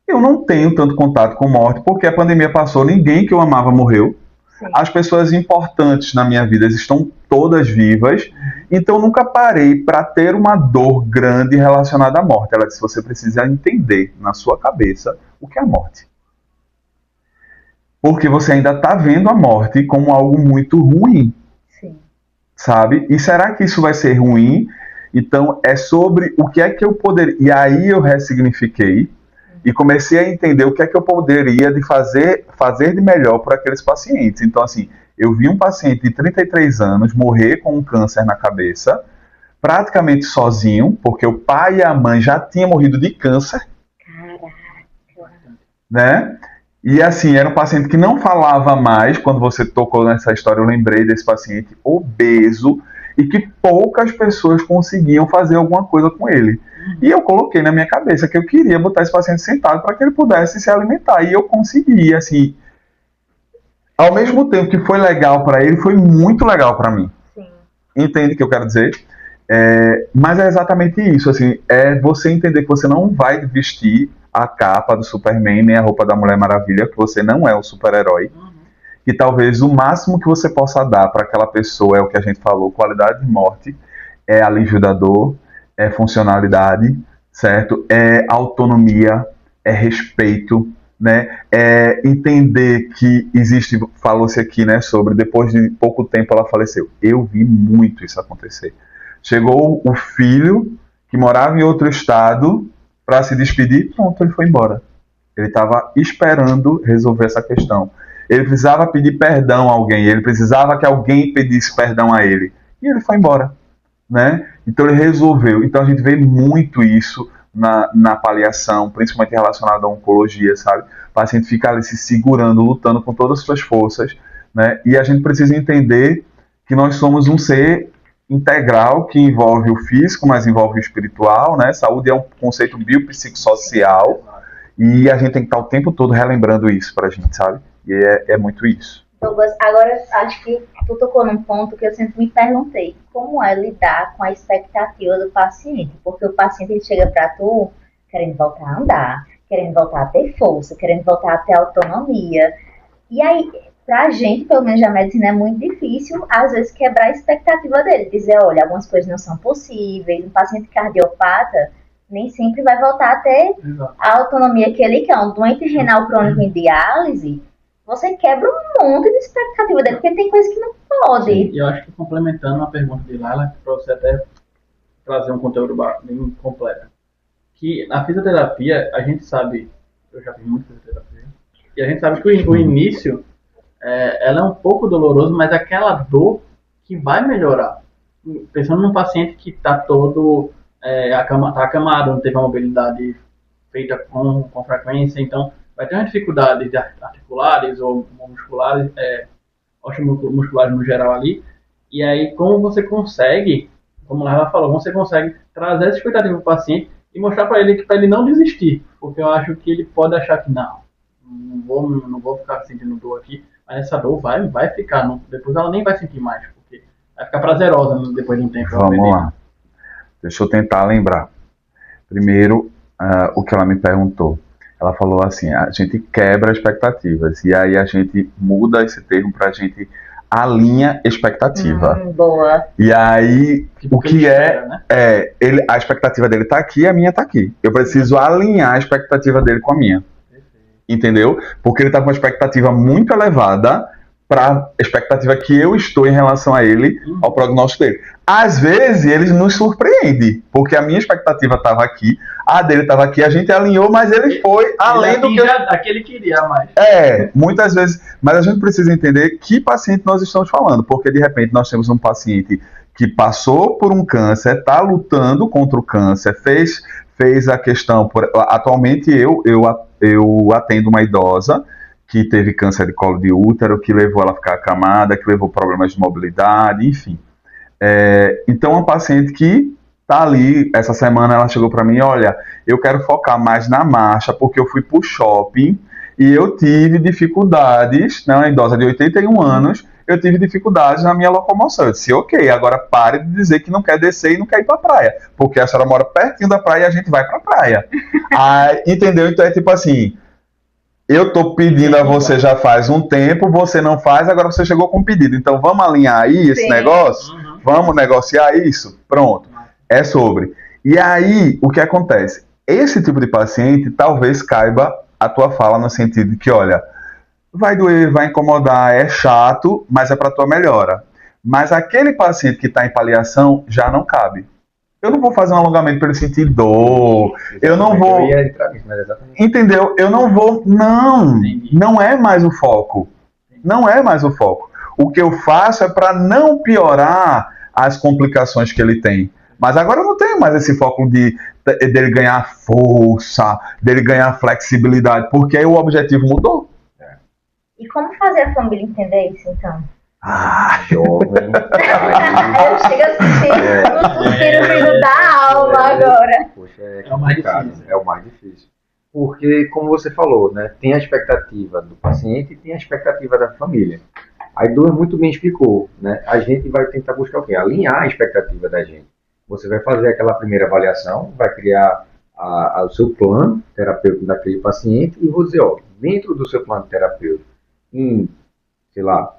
eu não tenho tanto contato com morte, porque a pandemia passou, ninguém que eu amava morreu. Sim. As pessoas importantes na minha vida estão todas vivas, então nunca parei para ter uma dor grande relacionada à morte. Ela disse, você precisa entender na sua cabeça o que é a morte. Porque você ainda está vendo a morte como algo muito ruim. Sim. Sabe? E será que isso vai ser ruim? Então é sobre o que é que eu poderia... E aí eu ressignifiquei e comecei a entender o que é que eu poderia fazer de melhor para aqueles pacientes. Então, assim, eu vi um paciente de 33 anos morrer com um câncer na cabeça, praticamente sozinho, porque o pai e a mãe já tinham morrido de câncer. Caraca! Né? E, assim, era um paciente que não falava mais. Quando você tocou nessa história, eu lembrei desse paciente obeso e que poucas pessoas conseguiam fazer alguma coisa com ele. E eu coloquei na minha cabeça que eu queria botar esse paciente sentado para que ele pudesse se alimentar. E eu consegui, assim. Ao mesmo tempo que foi legal para ele, foi muito legal para mim. Sim. Entende o que eu quero dizer? Mas é exatamente isso. Assim, é você entender que você não vai vestir a capa do Superman nem a roupa da Mulher Maravilha, que você não é o super-herói. Que talvez o máximo que você possa dar para aquela pessoa é o que a gente falou, qualidade de morte, é alívio da dor, é funcionalidade, certo? É autonomia, é respeito, né? É entender que existe, falou-se aqui, né, sobre depois de pouco tempo ela faleceu. Eu vi muito isso acontecer. Chegou o filho que morava em outro estado para se despedir, pronto, ele foi embora. Ele estava esperando resolver essa questão. Ele precisava pedir perdão a alguém, ele precisava que alguém pedisse perdão a ele. E ele foi embora. Né? Então ele resolveu. Então a gente vê muito isso na paliação, principalmente relacionado à oncologia, sabe? O paciente fica ali se segurando, lutando com todas as suas forças, né? E a gente precisa entender que nós somos um ser integral que envolve o físico, mas envolve o espiritual, né? Saúde é um conceito biopsicossocial e a gente tem que estar o tempo todo relembrando isso pra gente, sabe? E é muito isso. Douglas, agora acho que tu tocou num ponto que eu sempre me perguntei, como é lidar com a expectativa do paciente? Porque o paciente ele chega para tu querendo voltar a andar, querendo voltar a ter força, querendo voltar a ter autonomia. E aí, pra gente, pelo menos na medicina, é muito difícil, às vezes, quebrar a expectativa dele. Dizer, olha, algumas coisas não são possíveis. Um paciente cardiopata nem sempre vai voltar a ter a autonomia que ele quer. Um doente renal crônico em diálise, você quebra um monte de expectativa dele, porque tem coisa que não pode. Sim, eu acho que complementando a pergunta de Laila, para você até trazer um conteúdo bem completo, que na fisioterapia, a gente sabe, eu já fiz muito fisioterapia, e a gente sabe que o início, ela é um pouco doloroso, mas é aquela dor que vai melhorar. Pensando num paciente que está todo tá acamado, não teve uma mobilidade feita com frequência, então vai ter uma dificuldade articulares ou musculares, musculares no geral ali, e aí como você consegue, como ela falou, você consegue trazer essa expectativa para o paciente e mostrar para ele que para ele não desistir, porque eu acho que ele pode achar que não vou ficar sentindo dor aqui, mas essa dor vai ficar, depois ela nem vai sentir mais, porque vai ficar prazerosa depois de um tempo. Vamos lá. Deixa eu tentar lembrar. Primeiro, o que ela me perguntou. Ela falou assim, a gente quebra expectativas, e aí a gente muda esse termo para a gente alinha expectativa. Boa. E aí, Tipo, o que espera, né? a expectativa dele tá aqui, a minha tá aqui. Eu preciso alinhar a expectativa dele com a minha. Entendeu? Porque ele tá com uma expectativa muito elevada para a expectativa que eu estou em relação a ele, ao prognóstico dele. Às vezes, ele nos surpreende, porque a minha expectativa estava aqui, a dele estava aqui, a gente alinhou, mas ele foi além do que... Aquele queria mais. Muitas vezes. Mas a gente precisa entender que paciente nós estamos falando, porque de repente nós temos um paciente que passou por um câncer, está lutando contra o câncer, fez a questão... Atualmente eu atendo uma idosa que teve câncer de colo de útero, que levou ela a ficar acamada, que levou problemas de mobilidade, enfim. Então, uma paciente que está ali, essa semana ela chegou para mim, olha, eu quero focar mais na marcha, porque eu fui para o shopping e eu tive dificuldades, né, uma idosa de 81 anos, eu tive dificuldades na minha locomoção. Eu disse, ok, agora pare de dizer que não quer descer e não quer ir para a praia, porque a senhora mora pertinho da praia e a gente vai para a praia. Entendeu? Então é tipo assim, eu estou pedindo a você já faz um tempo, você não faz, agora você chegou com um pedido. Então vamos alinhar aí esse negócio? Vamos negociar isso? Pronto. É sobre. E aí, o que acontece? Esse tipo de paciente talvez caiba a tua fala no sentido de que, olha, vai doer, vai incomodar, é chato, mas é para tua melhora. Mas aquele paciente que está em paliação já não cabe. Eu não vou fazer um alongamento para ele sentir dor. Eu não vou... Entendeu? Eu não vou... Não é mais o foco. Não é mais o foco. O que eu faço é para não piorar as complicações que ele tem. Mas agora eu não tenho mais esse foco dele ganhar força, dele ganhar flexibilidade, porque aí o objetivo mudou. E como fazer a família entender isso, então? Jovem. Eu chego a sentir um suspiro vindo da alma agora. Poxa, é o mais difícil. É o mais difícil. Porque, como você falou, né, tem a expectativa do paciente e tem a expectativa da família. A Edu muito bem explicou, né? A gente vai tentar buscar o quê? Alinhar a expectativa da gente. Você vai fazer aquela primeira avaliação, vai criar o seu plano terapêutico daquele paciente e vou dizer, ó, dentro do seu plano terapêutico, em, sei lá,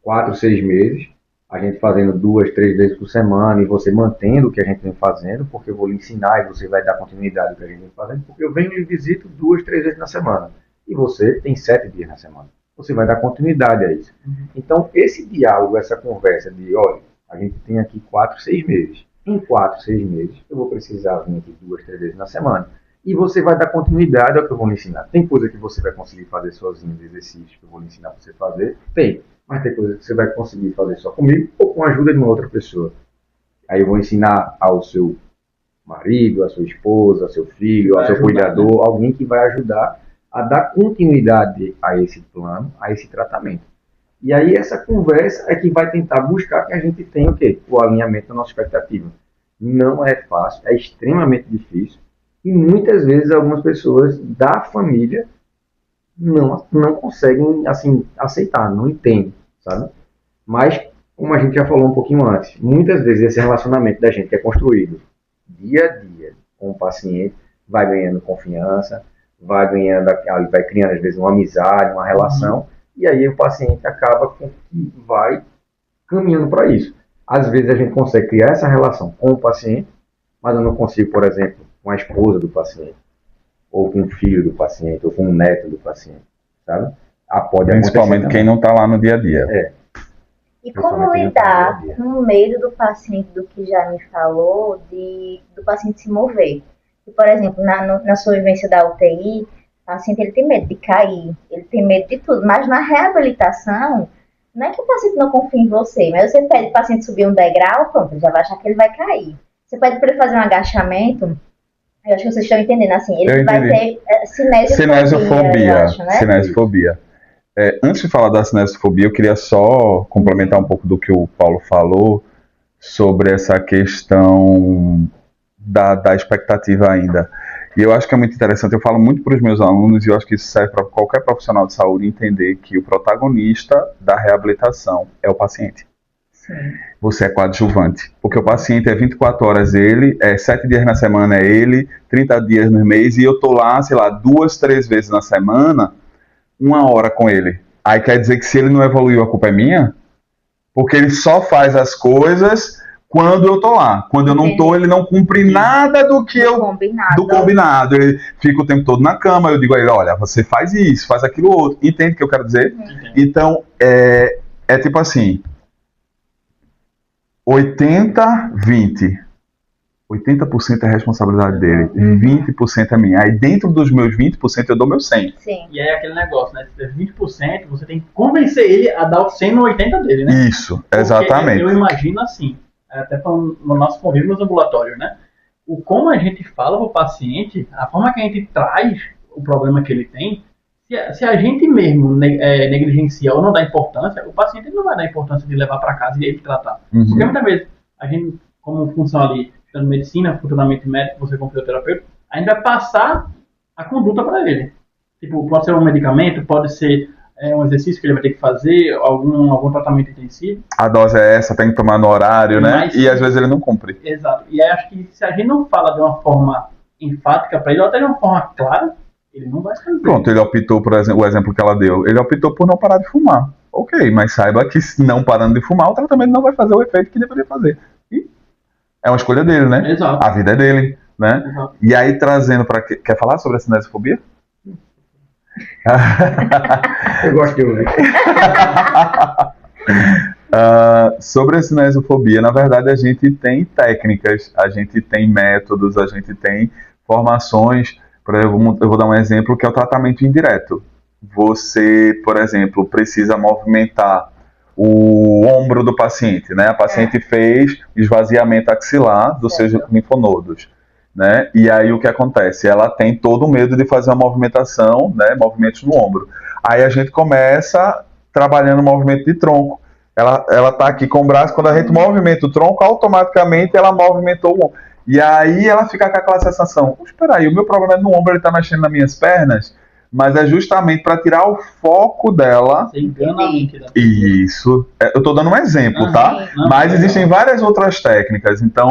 4, 6 meses, a gente fazendo 2, 3 vezes por semana e você mantendo o que a gente vem fazendo, porque eu vou lhe ensinar e você vai dar continuidade ao que a gente vem fazendo, porque eu venho e visito 2, 3 vezes na semana. E você tem 7 dias na semana. Você vai dar continuidade a isso. Então, esse diálogo, essa conversa de, olha, a gente tem aqui 4, 6 meses. Em 4, 6 meses, eu vou precisar vir aqui 2, 3 vezes na semana. E você vai dar continuidade ao que eu vou lhe ensinar. Tem coisa que você vai conseguir fazer sozinho, de exercício que eu vou lhe ensinar para você fazer? Tem. Mas tem coisa que você vai conseguir fazer só comigo ou com a ajuda de uma outra pessoa. Aí eu vou ensinar ao seu marido, à sua esposa, ao seu filho, ao seu cuidador, alguém que vai ajudar a dar continuidade a esse plano, a esse tratamento. E aí essa conversa é que vai tentar buscar que a gente tenha o quê? O alinhamento da nossa expectativa. Não é fácil, é extremamente difícil. E muitas vezes algumas pessoas da família não conseguem assim, aceitar, não entendem, sabe? Mas, como a gente já falou um pouquinho antes, muitas vezes esse relacionamento da gente que é construído dia a dia com o paciente vai ganhando confiança, vai criando às vezes uma amizade, uma relação, e aí o paciente acaba que vai caminhando para isso. Às vezes a gente consegue criar essa relação com o paciente, mas eu não consigo, por exemplo, com a esposa do paciente, ou com o filho do paciente, ou com o neto do paciente, sabe? Principalmente quem não está lá no dia a dia. E como lidar com o medo do paciente, do que já me falou, do paciente se mover? Por exemplo, na sua vivência da UTI, o paciente ele tem medo de cair, ele tem medo de tudo, mas na reabilitação, não é que o paciente não confia em você, mas você pede o paciente subir um degrau, pronto, ele já vai achar que ele vai cair. Você pede para ele fazer um agachamento, eu acho que vocês estão entendendo, assim, ele vai ter cinesiofobia, eu acho, né? Cinesiofobia. Antes de falar da cinesiofobia, eu queria só complementar um pouco do que o Paulo falou sobre essa questão da expectativa ainda. E eu acho que é muito interessante, eu falo muito para os meus alunos, e eu acho que isso serve para qualquer profissional de saúde entender que o protagonista da reabilitação é o paciente. Sim. Você é coadjuvante, porque o paciente é 24 horas ele, 7 dias na semana é ele, 30 dias no mês, e eu tô lá, sei lá, 2, 3 vezes na semana, 1 hora com ele. Aí quer dizer que se ele não evoluiu, a culpa é minha? Porque ele só faz as coisas quando eu tô lá. Quando eu não tô, ele não cumpre nada do que do combinado. Ele fica o tempo todo na cama, eu digo a ele, olha, você faz isso, faz aquilo outro. Entende o que eu quero dizer? Então, é tipo assim, 80-20. 80% é responsabilidade dele, 20% é minha. Aí dentro dos meus 20% eu dou meu 100%. Sim. E aí aquele negócio, né? Se der 20%, você tem que convencer ele a dar o 100 no 80 dele, né? Isso, exatamente. Porque eu imagino assim, até falando no nosso convívio nos ambulatórios, né? Como a gente fala para o paciente, a forma que a gente traz o problema que ele tem, se a gente mesmo negligencia ou não dá importância, o paciente não vai dar importância de levar para casa e ele tratar. Porque muitas vezes a gente, como função ali, estudando medicina, futuramente médico, você como fisioterapeuta, a gente vai passar a conduta para ele. Tipo, pode ser um medicamento, pode ser um exercício que ele vai ter que fazer, algum tratamento intensivo. A dose é essa, tem que tomar no horário, né? E às vezes ele não cumpre. Exato. E aí acho que se a gente não fala de uma forma enfática para ele, ou até de uma forma clara, ele não vai fazer. Pronto, ele optou, por exemplo, o exemplo que ela deu, ele optou por não parar de fumar. Ok, mas saiba que não parando de fumar, o tratamento não vai fazer o efeito que deveria fazer. E é uma escolha dele, né? Exato. A vida é dele, né? Exato. E aí trazendo para... Quer falar sobre a cinesiofobia? Eu gosto de ouvir. Sobre a cinesiofobia, na verdade a gente tem técnicas, a gente tem métodos, a gente tem formações. Eu vou dar um exemplo que é o tratamento indireto. Você, por exemplo, precisa movimentar o ombro do paciente, né? A paciente fez esvaziamento axilar dos seus linfonodos, né? E aí o que acontece? Ela tem todo o medo de fazer uma movimentação, né? Movimentos no ombro. Aí a gente começa trabalhando o movimento de tronco. Ela tá aqui com o braço, quando a gente movimenta o tronco, automaticamente ela movimentou o ombro. E aí ela fica com aquela sensação, espera aí, o meu problema é no ombro, ele tá mexendo nas minhas pernas, mas é justamente para tirar o foco dela. Você engana a mente da pessoa. Isso. Eu tô dando um exemplo, tá? Mas existem várias outras técnicas. Então,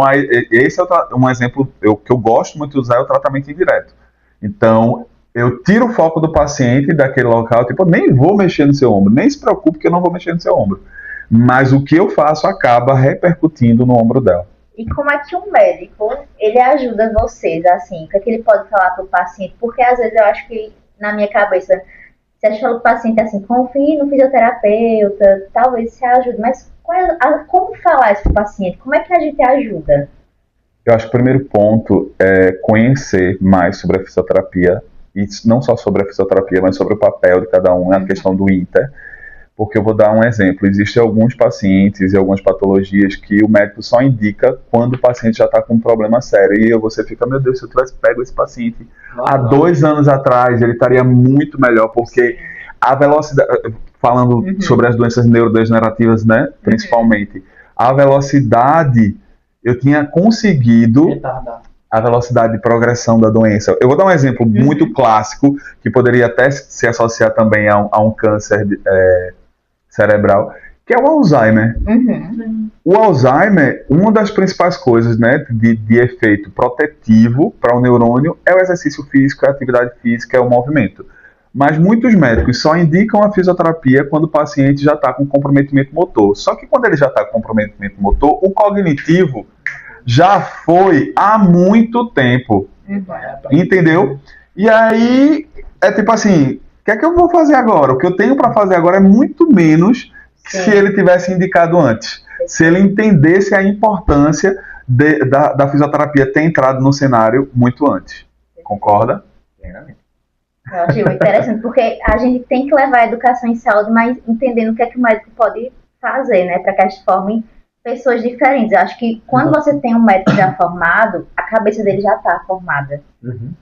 esse é um exemplo que eu gosto muito de usar, é o tratamento indireto. Então, eu tiro o foco do paciente daquele local, tipo, eu nem vou mexer no seu ombro, nem se preocupe que eu não vou mexer no seu ombro. Mas o que eu faço acaba repercutindo no ombro dela. E como é que um médico, ele ajuda vocês, assim, o que é que ele pode falar para o paciente? Porque às vezes eu acho que, na minha cabeça, se a gente fala para o paciente assim, confie no fisioterapeuta, talvez se ajude, mas como falar isso para o paciente? Como é que a gente ajuda? Eu acho que o primeiro ponto é conhecer mais sobre a fisioterapia, e não só sobre a fisioterapia, mas sobre o papel de cada um, na questão do inter. Porque eu vou dar um exemplo, existem alguns pacientes e algumas patologias que o médico só indica quando o paciente já está com um problema sério. E você fica, meu Deus, se eu tivesse pego esse paciente há 2 anos atrás, ele estaria muito melhor, porque a velocidade, falando sobre as doenças neurodegenerativas, né, principalmente, a velocidade, eu tinha conseguido Retardar. a velocidade de progressão da doença. Eu vou dar um exemplo muito clássico, que poderia até se associar também a um câncer cerebral, que é o Alzheimer. O Alzheimer, uma das principais coisas, né, de efeito protetivo para o neurônio é o exercício físico, a atividade física, é o movimento. Mas muitos médicos só indicam a fisioterapia quando o paciente já está com comprometimento motor. Só que quando ele já está com comprometimento motor, o cognitivo já foi há muito tempo. Entendeu? E aí, é tipo assim, o que é que eu vou fazer agora? O que eu tenho para fazer agora é muito menos que se ele tivesse indicado antes. Se ele entendesse a importância da fisioterapia ter entrado no cenário muito antes. Concorda? Eu achei muito interessante, porque a gente tem que levar a educação em saúde, mas entendendo o que é que o médico pode fazer, né, para que a gente forme pessoas diferentes. Eu acho que quando você tem um médico já formado, a cabeça dele já está formada.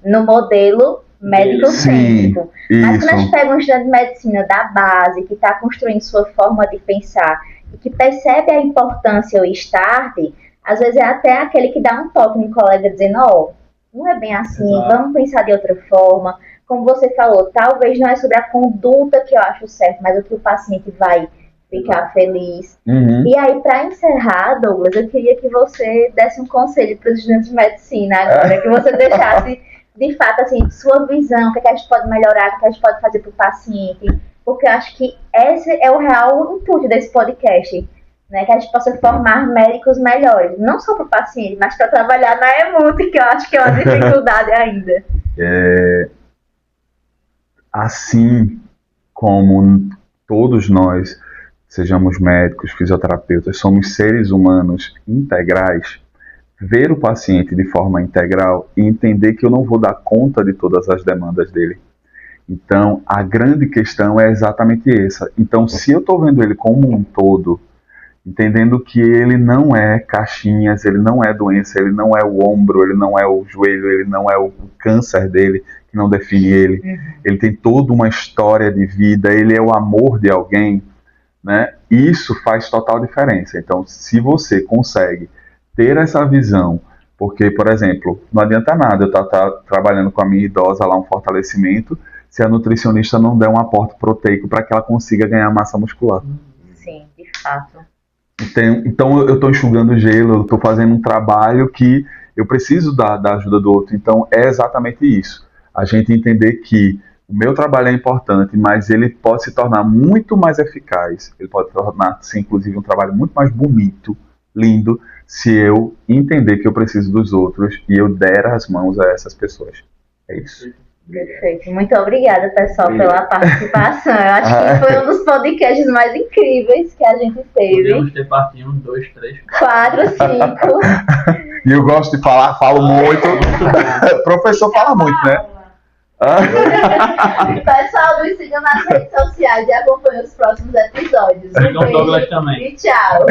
No modelo médico-cêntrico. Mas quando a gente pega um estudante de medicina da base, que está construindo sua forma de pensar, e que percebe a importância ou start, às vezes é até aquele que dá um toque no colega dizendo, não é bem assim, vamos pensar de outra forma. Como você falou, talvez não é sobre a conduta que eu acho certo, mas o que o paciente vai ficar feliz. E aí, para encerrar, Douglas, eu queria que você desse um conselho para os estudantes de medicina agora, que você deixasse, de fato, assim, sua visão, o que a gente pode melhorar, o que a gente pode fazer para o paciente, porque eu acho que esse é o real intuito desse podcast, né, que a gente possa formar médicos melhores, não só para o paciente, mas para trabalhar na EMUT, que eu acho que é uma dificuldade ainda. Assim como todos nós, sejamos médicos, fisioterapeutas, somos seres humanos integrais, ver o paciente de forma integral e entender que eu não vou dar conta de todas as demandas dele. Então, a grande questão é exatamente essa. Então, se eu estou vendo ele como um todo, entendendo que ele não é caixinhas, ele não é doença, ele não é o ombro, ele não é o joelho, ele não é o câncer dele, que não define ele. Ele tem toda uma história de vida, ele é o amor de alguém, né? Isso faz total diferença. Então, se você consegue ter essa visão, porque, por exemplo, não adianta nada eu estar trabalhando com a minha idosa lá, um fortalecimento, se a nutricionista não der um aporte proteico para que ela consiga ganhar massa muscular. Sim, de fato. Então eu estou enxugando gelo, eu estou fazendo um trabalho que eu preciso da ajuda do outro. Então é exatamente isso. A gente entender que o meu trabalho é importante, mas ele pode se tornar muito mais eficaz. Ele pode tornar-se, inclusive, um trabalho muito mais bonito, lindo, se eu entender que eu preciso dos outros e eu der as mãos a essas pessoas. É isso. Perfeito. Muito obrigada, pessoal, pela participação. Eu acho que foi um dos podcasts mais incríveis que a gente teve. Podemos ter parte 1, 2, 3, 4, 5. E eu gosto de falar, falo muito. Professor fala muito, né? Pessoal, nos sigam nas redes sociais e acompanhem os próximos episódios. Sigam o Douglas também. E tchau.